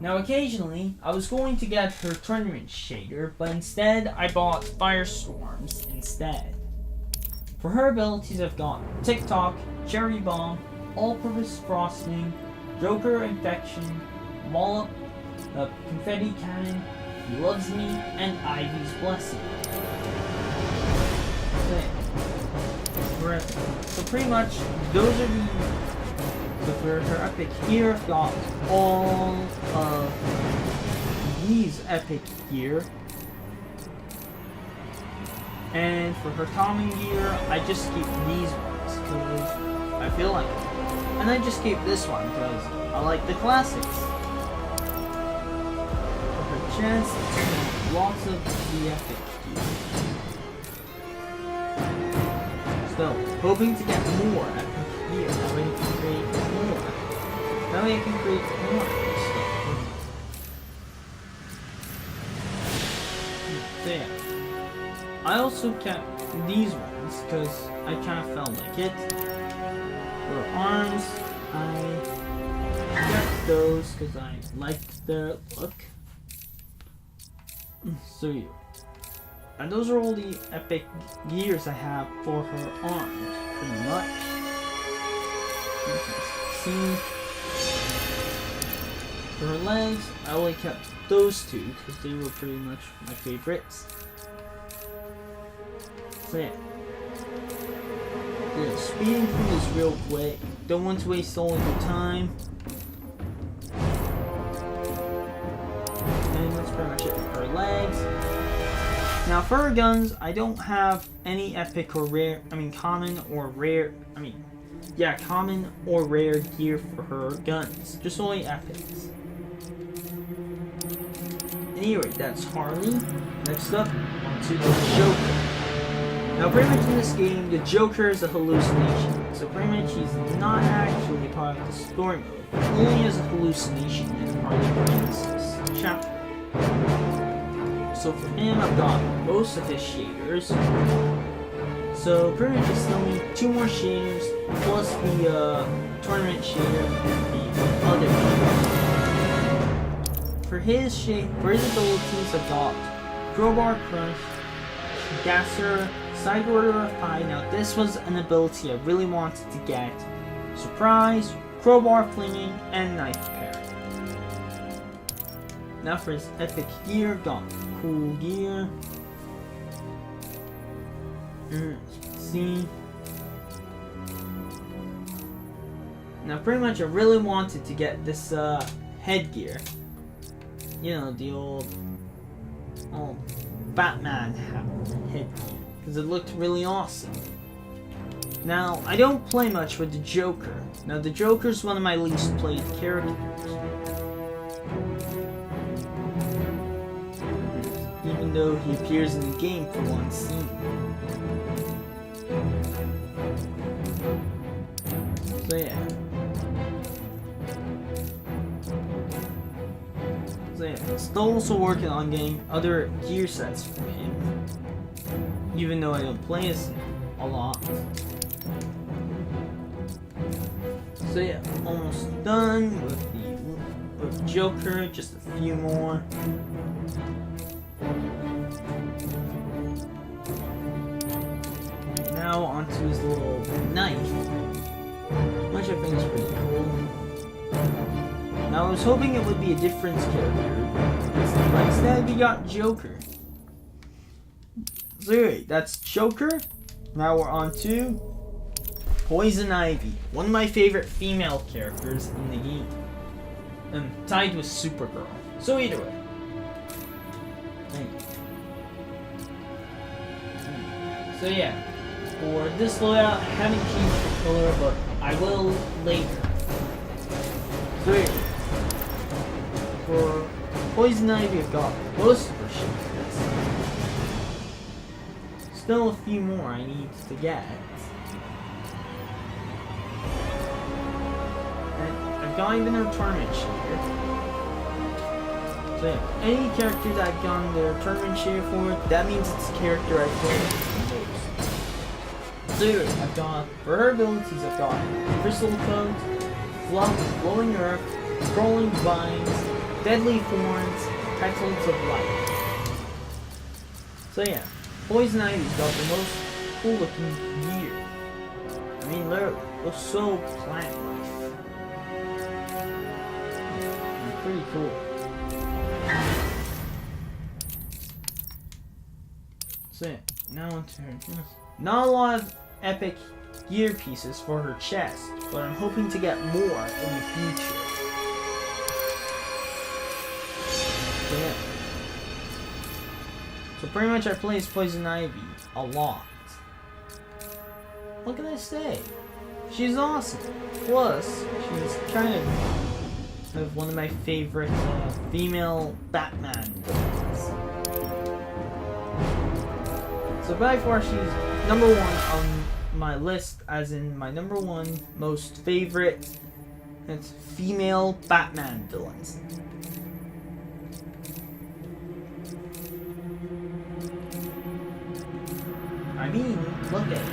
Speaker 1: Now occasionally, I was going to get her tournament shader, but instead I bought Firestorms instead. For her abilities I've got TikTok, Cherry Bomb, All-Purpose Frosting, Joker Infection, Wallop, Confetti Cannon, He Loves Me, and Ivy's Blessing. So pretty much, those are the... So for her epic gear, I've got all of these epic gear. And for her common gear, I just keep these ones because I feel like it. And I just keep this one because I like the classics. For her chest, lots of the epic gear. So, hoping to get more epic gear. That way I can create more. That way I can create more stuff. So yeah. I also kept these ones because I kind of felt like it. For arms, I kept those because I liked their look. So yeah. And those are all the epic gears I have for her arms, pretty much. You can see. For her legs, I only kept those two because they were pretty much my favorites. So yeah. Speeding through this real quick. Don't want to waste all of your time. And that's pretty much it for her legs. Now for her guns, I don't have any epic or rare, common or rare, common or rare gear for her guns. Just only epics. Anyway, that's Harley. Next up, onto the Joker. Now pretty much in this game, the Joker is a hallucination. So pretty much he's not actually part of the story mode. He only is a hallucination in Harley Quinn's chapter. So for him, I've got most of his shaders. So pretty much just still need 2 more shaders, plus the tournament shader and the other shader. For his abilities, I've got Crowbar Crush, Gasser, Side Order of Pie. Now this was an ability I really wanted to get. Surprise, Crowbar Flinging, and Knife Parry. Now for his epic gear, got cool gear. See. Now pretty much I really wanted to get this headgear. You know, the old Batman headgear. Because it looked really awesome. Now, I don't play much with the Joker. Now the Joker's one of my least played characters. Even though he appears in the game for one scene. So yeah. Still also working on getting other gear sets for him. Even though I don't play as a lot. So yeah, almost done with Joker, just a few more. Now onto his little knife, which I think is pretty cool. Now I was hoping it would be a different character, but instead we got Joker. So anyway, that's Joker. Now we're on to Poison Ivy, one of my favorite female characters in the game. Tied with Supergirl. So either way. So yeah, for this loadout, I haven't changed the color, but I will later. So here, for Poison Ivy, I've got most of her shapes. Still a few more I need to get. And I've got even her tournament shader. So yeah, any character that I've gotten their tournament share for, that means it's a character I play the most. So here, I've got, for her abilities, I've got Crystal Coat, Fluff, Glowing Earth, Crawling Vines, Deadly Thorns, Petals of Light. So yeah, Poison Ivy's got the most cool looking gear. I mean, looks so plant-like. Pretty cool. So yeah, now onto her dress. Not a lot of epic gear pieces for her chest, but I'm hoping to get more in the future. So yeah. So pretty much I play as Poison Ivy a lot. What can I say? She's awesome. Plus, she's kind of one of my favorite female Batman villains. So by far she's number one on my list, as in my number one most favorite female Batman villains. I mean, look at it.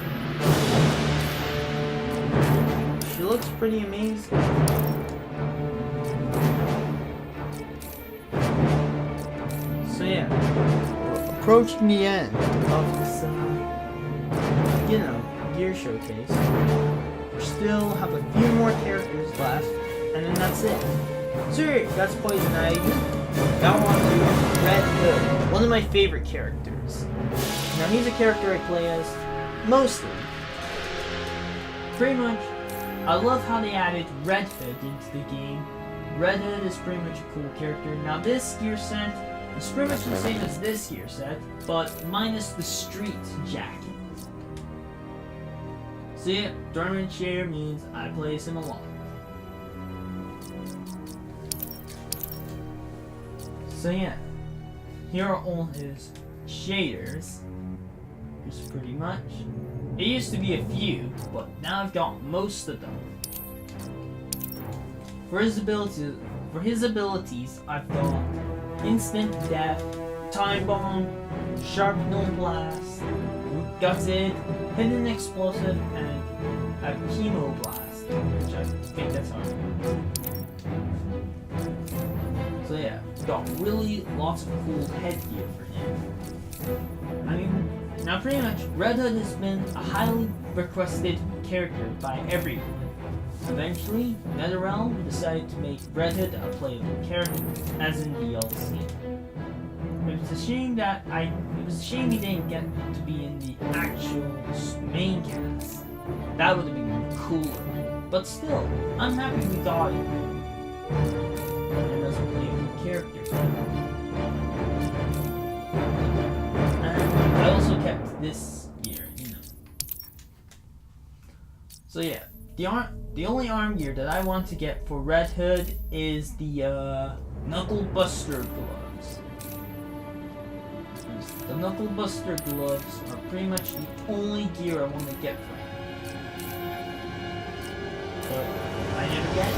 Speaker 1: She looks pretty amazing. So yeah, we're approaching the end of this, gear showcase. We still have a few more characters left, and then that's it. So yeah, that's Poison Ivy. Now on to Red Hood, one of my favorite characters. Now he's a character I play as mostly. Pretty much, I love how they added Red Hood into the game. Red Hood is pretty much a cool character. Now this gear set is pretty much the same as this gear set, but minus the street jacket. So yeah, tournament share means I play him a lot. So yeah, here are all his shaders. Just pretty much. It used to be a few, but now I've got most of them. For his abilities, I've got Instant Death, Time Bomb, Sharpnel Blast, Gutted, Hidden Explosive, and a Chemo Blast, which I think that's hard. So yeah, got really lots of cool headgear for him. I mean, now pretty much, Red Hood has been a highly requested character by everyone. Eventually, NetherRealm decided to make Red Hood a playable character, as in DLC. It was a shame he didn't get to be in the actual main cast. That would have been cooler. But still, I'm happy we got him. And as a playable character. And I also kept this gear, So yeah, the only arm gear that I want to get for Red Hood is the Knuckle Buster gloves. The Knuckle Buster gloves are pretty much the only gear I want to get for him. But I never get it.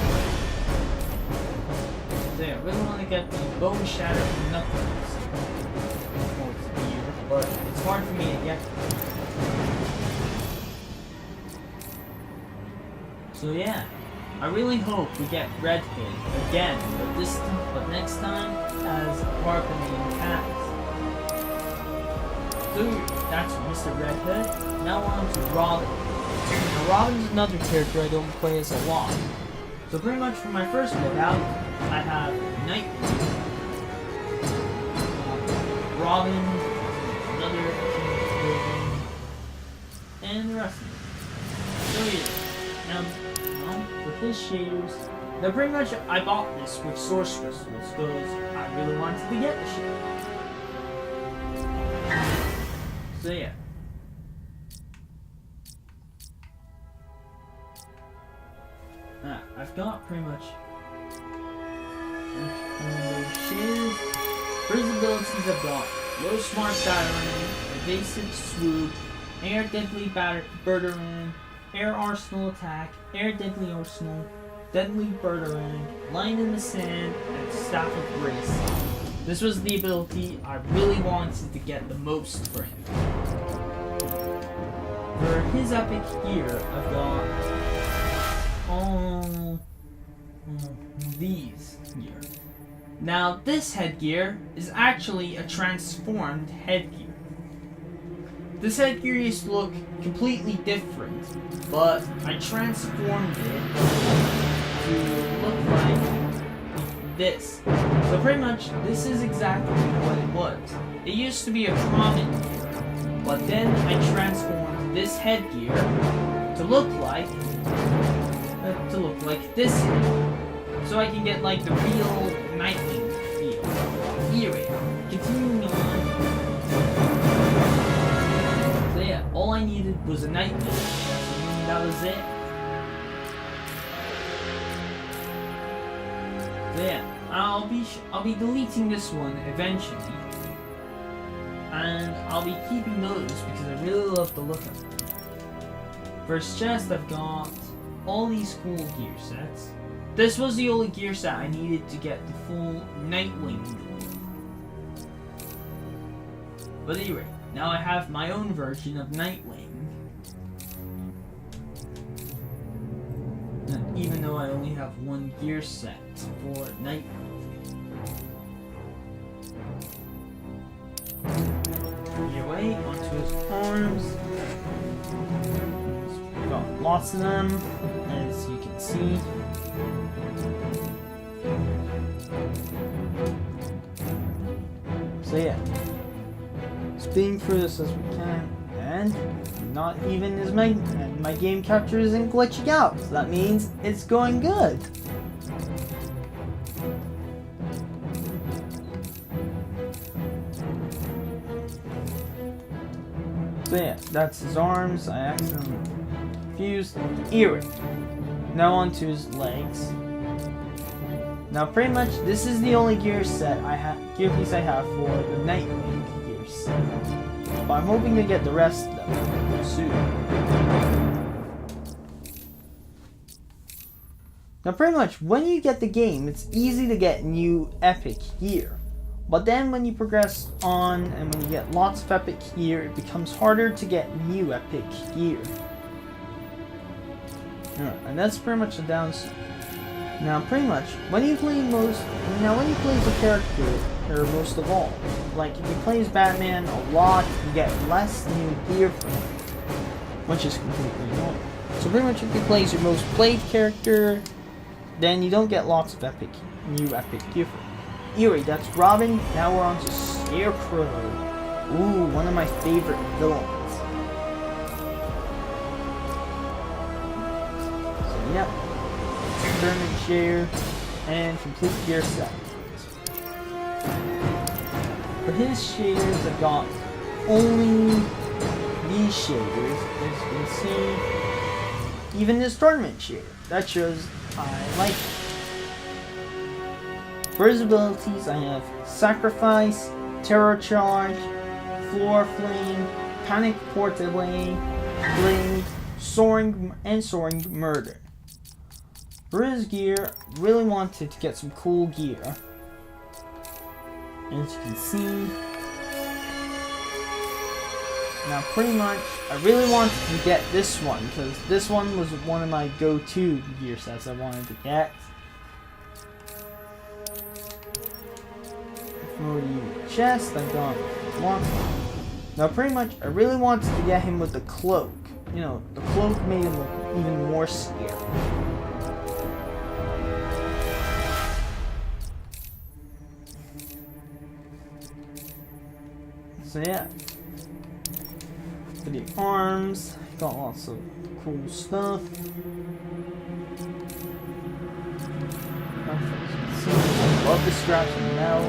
Speaker 1: So yeah, I really want to get the Bone Shatter Knuckles. But it's hard for me to get. So yeah, I really hope we get Red Hood again, but next time as part of the main cast. So that's Mr. Red Hood. Now on to Robin. Now Robin's another character I don't play as a lot. So pretty much for my first loadout, I have Nightwing, Robin, another Robin, and the rest of them. So yeah, now with his shaders, now pretty much I bought this with Source Crystals because I really wanted to get the shit. So yeah. I've got pretty much shaders. For his abilities I've got Low Smart Battering, Evasive Swoop, Air Deadly Birderang, Air Arsenal Attack, Air Deadly Arsenal, Deadly Birderang, Line in the Sand, and Staff of Grace. This was the ability I really wanted to get the most for him. For his epic gear, I've got all these gear. Now, this headgear is actually a transformed headgear. This headgear used to look completely different, but I transformed it to look like this. So pretty much, this is exactly what it was. It used to be a common gear, but then I transformed this headgear to look like this head. So I can get like the real Nightwing feel. Anyway, continuing on. So yeah, all I needed was a Nightwing. And that was it. So yeah, I'll be deleting this one eventually. And I'll be keeping those because I really love the look of them. First chest, I've got all these cool gear sets. This was the only gear set I needed to get the full Nightwing. But anyway, now I have my own version of Nightwing. And even though I only have one gear set for Nightwing. Anyway, onto his arms. We've got lots of them, as you can see. So yeah, speeding through this as we can, and not even as my game capture isn't glitching out, so that means it's going good. So yeah, that's his arms. I accidentally fused earring. Now onto his legs. Now pretty much this is the only gear piece I have for the Nightwing gear set. But I'm hoping to get the rest of them soon. Now pretty much when you get the game, it's easy to get new epic gear. But then when you progress on and when you get lots of epic gear, it becomes harder to get new epic gear. And that's pretty much the downside. Now, pretty much, when you play as a character, or most of all, like if you play as Batman a lot, you get less new gear from him, which is completely normal. So pretty much if you play as your most played character, then you don't get lots of new epic gear from him. Anyway, that's Robin. Now we're on to Scarecrow. Ooh, one of my favorite villains. So, yep. Tournament share and complete gear set. For his shaders, I've got only these shaders, as you can see. Even this tournament shader. That shows I like it. For his abilities, I have Sacrifice, Terror Charge, Floor Flame, Panic Portable, Blade, Soaring Murder. For his gear, really wanted to get some cool gear. As you can see, Now pretty much, I really wanted to get this one, because this one was one of my go-to gear sets I wanted to get. For the chest, I got one. Now pretty much, I really wanted to get him with the cloak. You know, the cloak made him look even more scary. So yeah. For the arms, got lots of cool stuff. I love the straps and metal.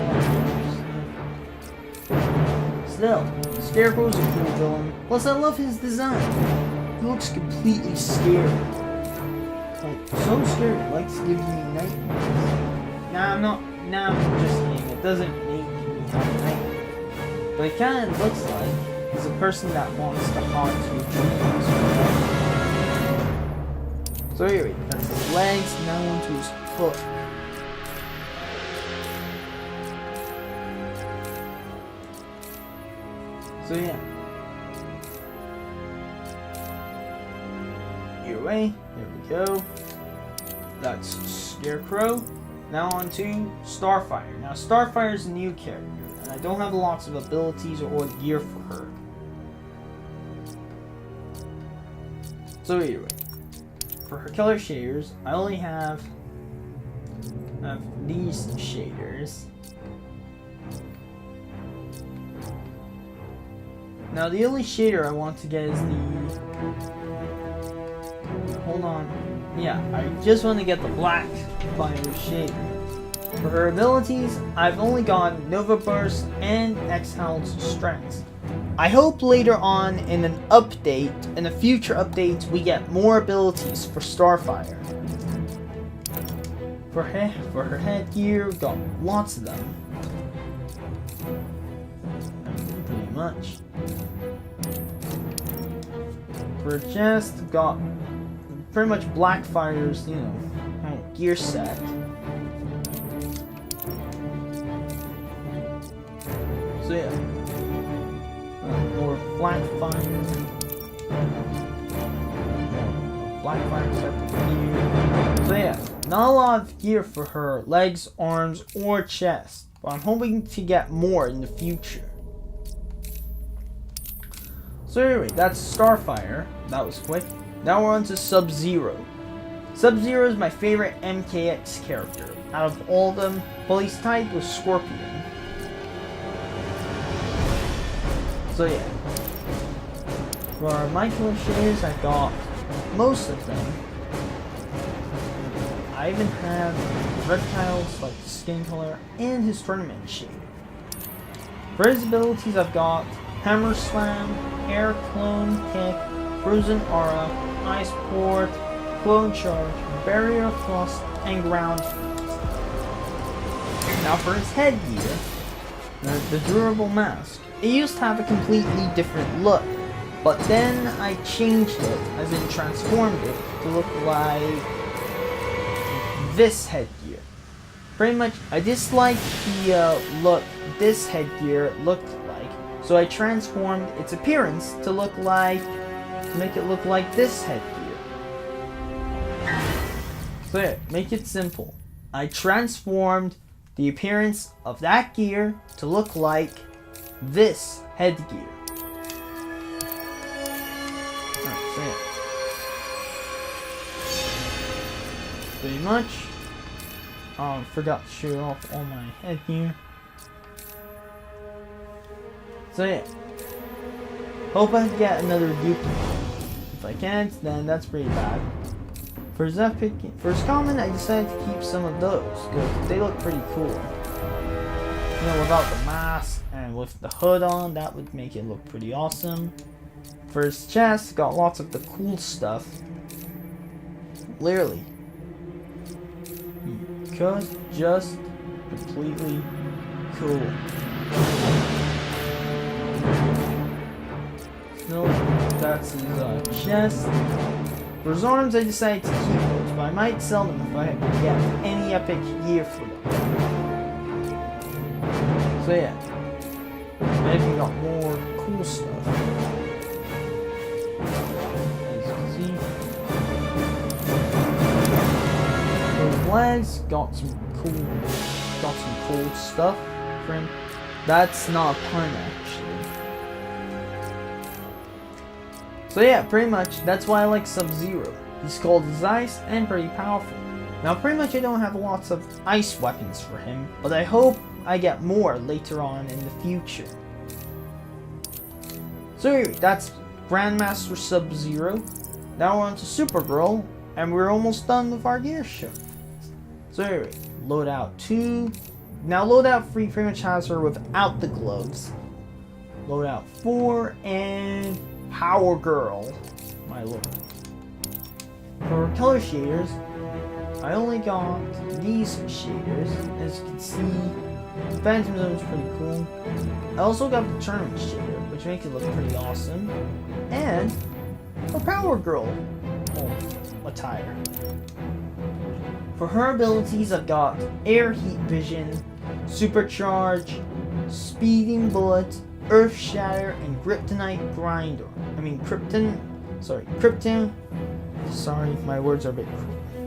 Speaker 1: Still, Scarecrow's a cool villain. Plus, I love his design. He looks completely scary. Like, so scary, it likes to give me nightmares. Nah, I'm not. Nah, I'm just kidding. It doesn't make me have nightmares. But it kind of looks like he's a person that wants to haunt your dreams. So anyway, that's his legs, now onto his foot. So yeah. Anyway, there we go. That's Scarecrow. Now on to Starfire. Now Starfire is a new character, and I don't have lots of abilities or gear for her. So anyway, for her killer shaders, I only have these shaders. Now the only shader I want to get is the... Hold on. Yeah, I just want to get the Black Fire shader. For her abilities, I've only got Nova Burst and Exhal's Strength. I hope later on in an update, in the future updates, we get more abilities for Starfire. For her headgear, we've got lots of them. Pretty much. For her chest, we've got pretty much Blackfire's, you know, gear set. So yeah. More Blackfire. Blackfire separate gear. So yeah, not a lot of gear for her legs, arms, or chest. But I'm hoping to get more in the future. So anyway, that's Starfire. That was quick. Now we're on to Sub-Zero. Sub-Zero is my favorite MKX character. Out of all of them, well, he's tied with Scorpion. So yeah. For my killer shaders, I got most of them. I even have reptiles like skin color and his tournament shader. For his abilities, I've got Hammer Slam, Air Clone Kick, Frozen Aura, Ice Port, Clone Charge, Barrier Frost, and Ground Freeze. Now for his headgear, the durable mask. It used to have a completely different look, but then I changed it, as in transformed it, to look like this headgear. Pretty much, I disliked the look this headgear looked like, so I transformed its appearance to look like, make it look like this headgear. So yeah, make it simple. I transformed the appearance of that gear to look like this headgear. Alright, so yeah. Pretty much. Forgot to show off all my headgear. So yeah. Hope I get another duplicate. If I can't, then that's pretty bad. For his epic, for his common, I decided to keep some of those because they look pretty cool. You know, without the mask and with the hood on, that would make it look pretty awesome. For his chest, got lots of the cool stuff. Literally. Because just completely cool. So that's his chest. For his arms, I decided to keep those, but I might sell them if I get any epic gear for them. So yeah, I even got more cool stuff. legs, got some cool stuff for him. That's not a pun, actually. So yeah, pretty much, that's why I like Sub-Zero. He's cold as ice and pretty powerful. Now pretty much I don't have lots of ice weapons for him, but I hope I get more later on in the future. So anyway, that's Grandmaster Sub-Zero. Now we're on to Supergirl, and we're almost done with our gear shift. So anyway, Loadout 2. Now Loadout 3 pretty much has her without the gloves. Loadout 4 and Power Girl, my lord. For color shaders, I only got these shaders. As you can see, Phantom Zone is pretty cool. I also got the Tournament shader, which makes it look pretty awesome. And a Power Girl attire. For her abilities, I've got Air Heat Vision, Supercharge, Speeding Bullet, Earth Shatter, and Kryptonite Grinder. Krypton. Sorry, my words are a bit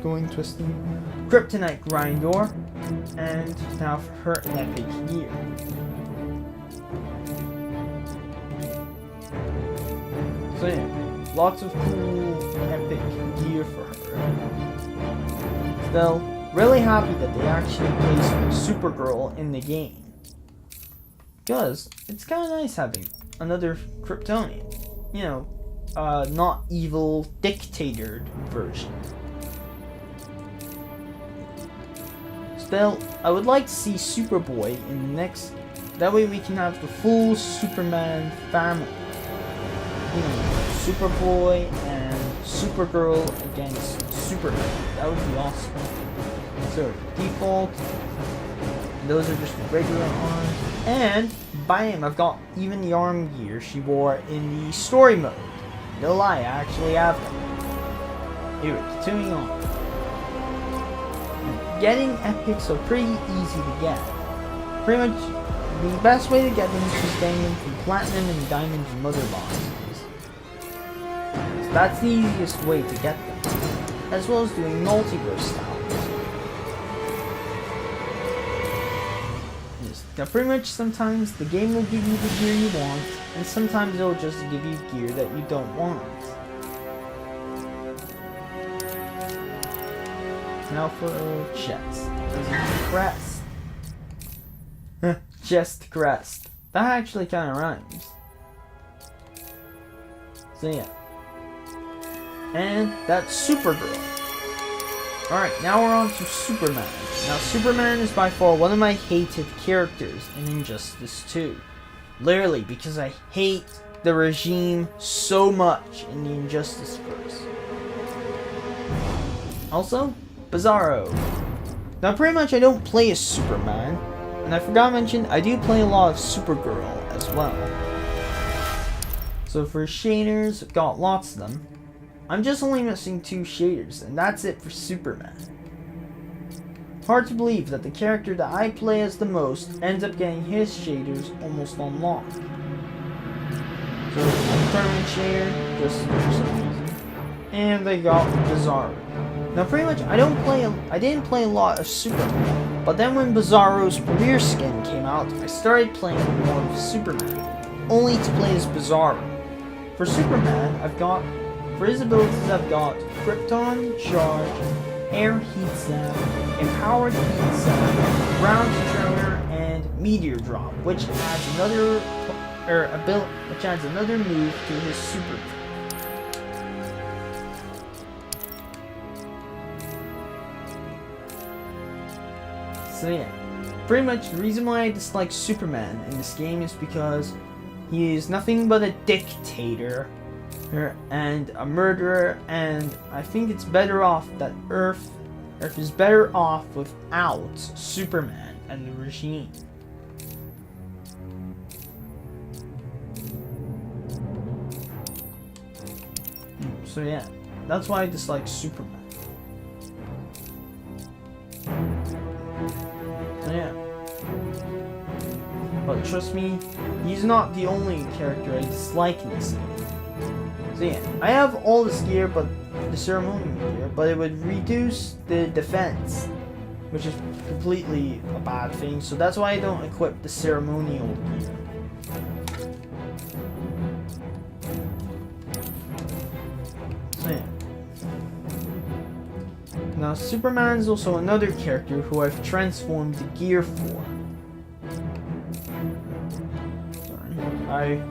Speaker 1: going twisty. Kryptonite Grinder, and now for her epic gear. So yeah, lots of cool epic gear for her. Still, really happy that they actually placed Supergirl in the game. Because it's kind of nice having another Kryptonian. You know, not evil, dictator version. Still, I would like to see Superboy in the next game. That way we can have the full Superman family. You know, Superboy and Supergirl against Superman. That would be awesome. So, default. Those are just regular arms. And, bam, I've got even the arm gear she wore in the story mode. No lie, I actually have them. Anyway, continuing on. Getting epics are pretty easy to get. Pretty much, the best way to get them is just getting them from Platinum and Diamond Mother boxes. So that's the easiest way to get them, as well as doing multiverse styles. Now pretty much sometimes the game will give you the gear you want, and sometimes it'll just give you gear that you don't want. Now for chest. Crest. Chest crest. That actually kind of rhymes. So yeah. And that's Supergirl. Alright, now we're on to Superman. Now Superman is by far one of my hated characters in Injustice 2. Literally, because I hate the regime so much in the Injustice verse. Also, Bizarro. Now pretty much I don't play as Superman, and I forgot to mention I do play a lot of Supergirl as well. So for shaders, I've got lots of them. I'm just only missing 2 shaders, and that's it for Superman. Hard to believe that the character that I play as the most ends up getting his shaders almost unlocked. So, Tournament shader, just for some reason. And they got Bizarro. Now pretty much, I didn't play a lot of Superman, but then when Bizarro's premiere skin came out, I started playing more of Superman, only to play as Bizarro. For Superman, for his abilities, I've got Krypton Charge, Air Heat Zap, Empowered Heat Zap, Ground Destroyer, and Meteor Drop, which adds another move to his super. So yeah, pretty much the reason why I dislike Superman in this game is because he is nothing but a dictator and a murderer, and I think it's better off that Earth is better off without Superman and the regime. So yeah, that's why I dislike Superman. So yeah. But trust me, he's not the only character I dislike in this game. So yeah, I have all this gear, but the ceremonial gear, but it would reduce the defense which is completely a bad thing. So that's why I don't equip the ceremonial gear. So yeah. Now Superman is also another character who I've transformed the gear for.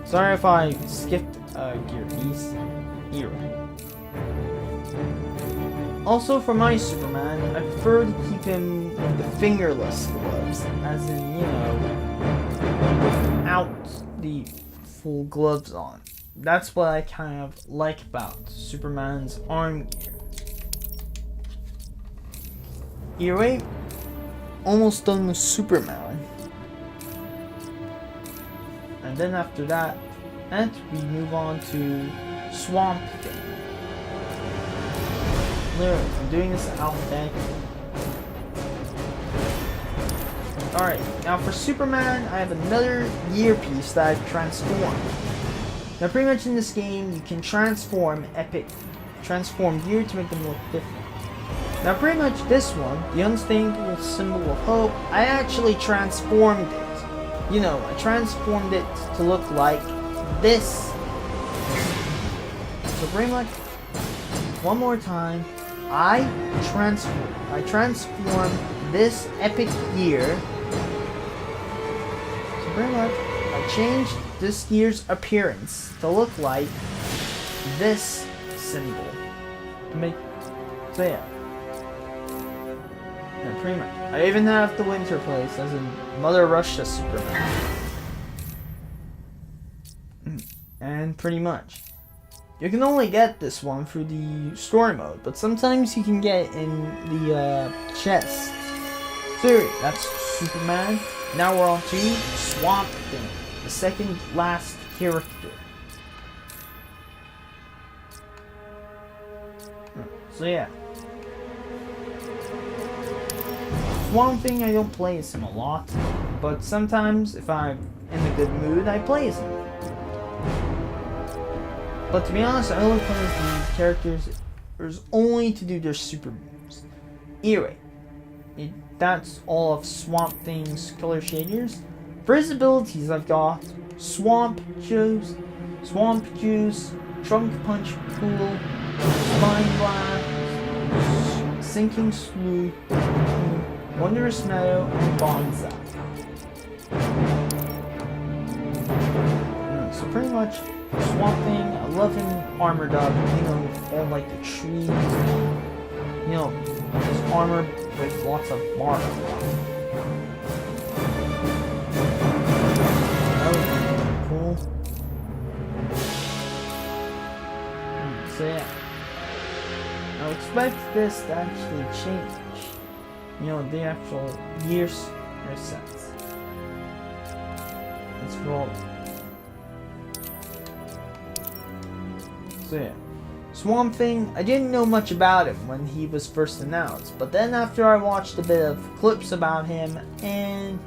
Speaker 1: Sorry if I skipped gear piece. Here. Also for my Superman, I prefer to keep him with the fingerless gloves, as in, you know, without the full gloves on. That's what I kind of like about Superman's arm gear. Anyway, almost done with Superman. And then after that, we move on to Swamp Thing. Literally, I'm doing this alphabetically. Alright, now for Superman, I have another gear piece that I've transformed. Now pretty much in this game, you can transform gear to make them look different. Now pretty much this one, the unstable symbol of hope, I actually transformed it. You know, I transformed it to look like this. So pretty much, one more time, I transformed this epic gear. So pretty much, I changed this gear's appearance to look like this symbol. So yeah. Yeah, pretty much. I even have the winter place, as in Mother Russia Superman. And pretty much. You can only get this one through the story mode, but sometimes you can get it in the chest. So that's Superman. Now we're on to Swamp Thing, the second last character. So yeah. Swamp Thing, I don't play as him a lot, but sometimes if I'm in a good mood, I play as him. But to be honest, I only play as these characters only to do their super moves. Anyway, that's all of Swamp Thing's color shaders. For his abilities, I've got Swamp Juice, Trunk Punch Pool, Spine Blast, Sinking Slough, Wondrous Meadow, and Bonsai. So pretty much, Swamp Thing, I love him armored up, you know, all like the trees, you know, his armor with lots of bark. That was really cool. So yeah, I expect this to actually change, you know, the actual years or sets. Let's roll. So yeah, Swamp Thing, I didn't know much about him when he was first announced, but then after I watched a bit of clips about him and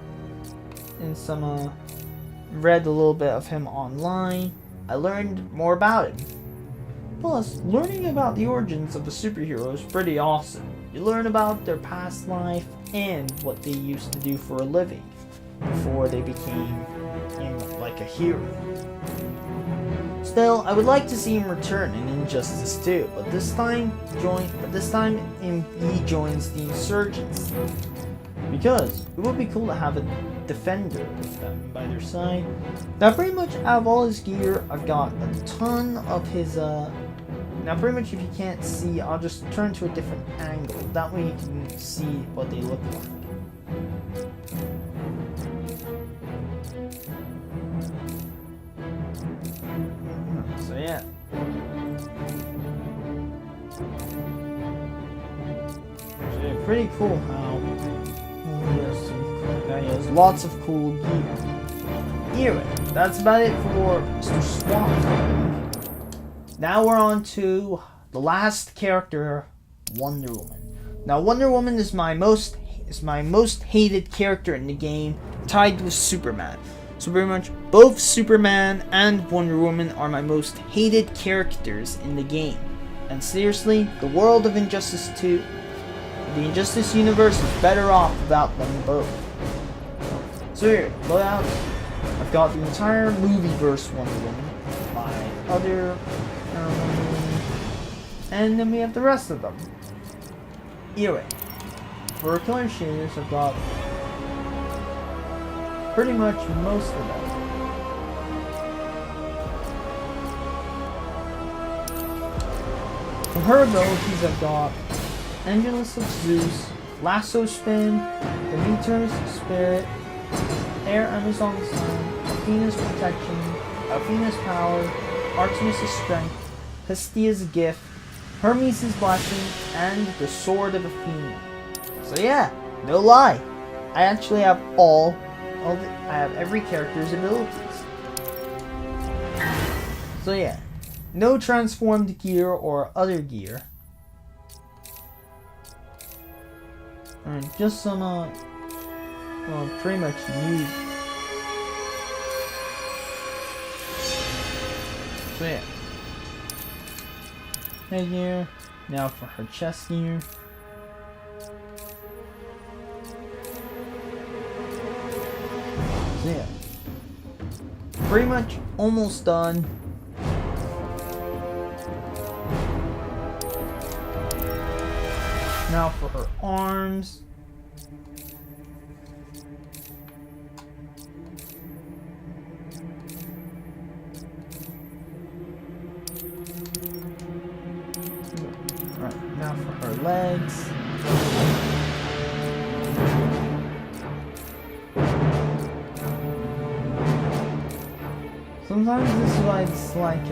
Speaker 1: some read a little bit of him online, I learned more about him. Plus, learning about the origins of a superhero is pretty awesome. You learn about their past life and what they used to do for a living before they became, you know, like a hero. Still, I would like to see him return in Injustice 2, but this time he joins the Insurgents. Because it would be cool to have a defender with them by their side. Now pretty much out of all his gear, I've got a ton of his now pretty much if you can't see, I'll just turn to a different angle. That way you can see what they look like. So yeah. So pretty cool how he has lots of cool gear. Anyway, that's about it for Mr. Swamp. Now we're on to the last character, Wonder Woman. Now Wonder Woman is my most hated character in the game, tied with Superman. So pretty much both Superman and Wonder Woman are my most hated characters in the game. And seriously, the world of Injustice 2, the Injustice universe is better off without them both. So here, loadouts. I've got the entire movieverse Wonder Woman, my other and then we have the rest of them. Either way, for Killer Shaders, I've got pretty much most of them. For her abilities, I've got Endless of Zeus, Lasso Spin, Demeter's Spirit, Air Amazon Sun, Athena's Protection, Athena's Power, Artemis' Strength, Hestia's Gift, Hermes' Blessing, and the Sword of Athena. So yeah, no lie, I actually have I have every character's abilities. So yeah, no transformed gear or other gear. And just some, well, pretty much new. So yeah. Head gear. Now for her chest gear. So yeah. Pretty much almost done. Now for her arms. Alright, now for her legs. Sometimes this is why it's like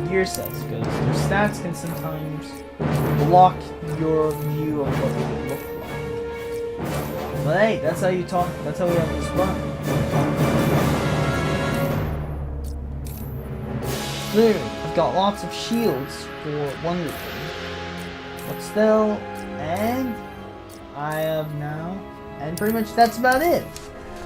Speaker 1: gear sets, because your stats can sometimes block your view of what they look like. But hey, that's how you talk. That's how we have this fun. Clearly, I've got lots of shields for Wonder Woman, but still, and I have now, and pretty much that's about it.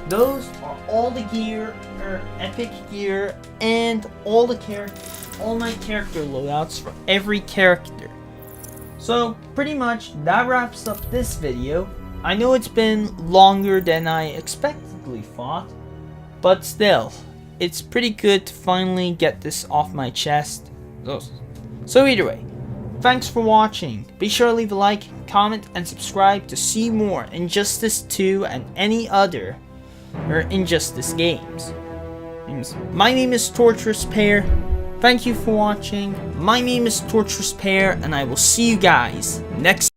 Speaker 1: Those are all the gear, or epic gear, and all my character loadouts for every character. So pretty much that wraps up this video. I know it's been longer than I expectedly thought, but still, it's pretty good to finally get this off my chest. So either way, thanks for watching. Be sure to leave a like, comment, and subscribe to see more Injustice 2 and any other Injustice games. My name is Torturous Pear. Thank you for watching. My name is Torturous Pear, and I will see you guys next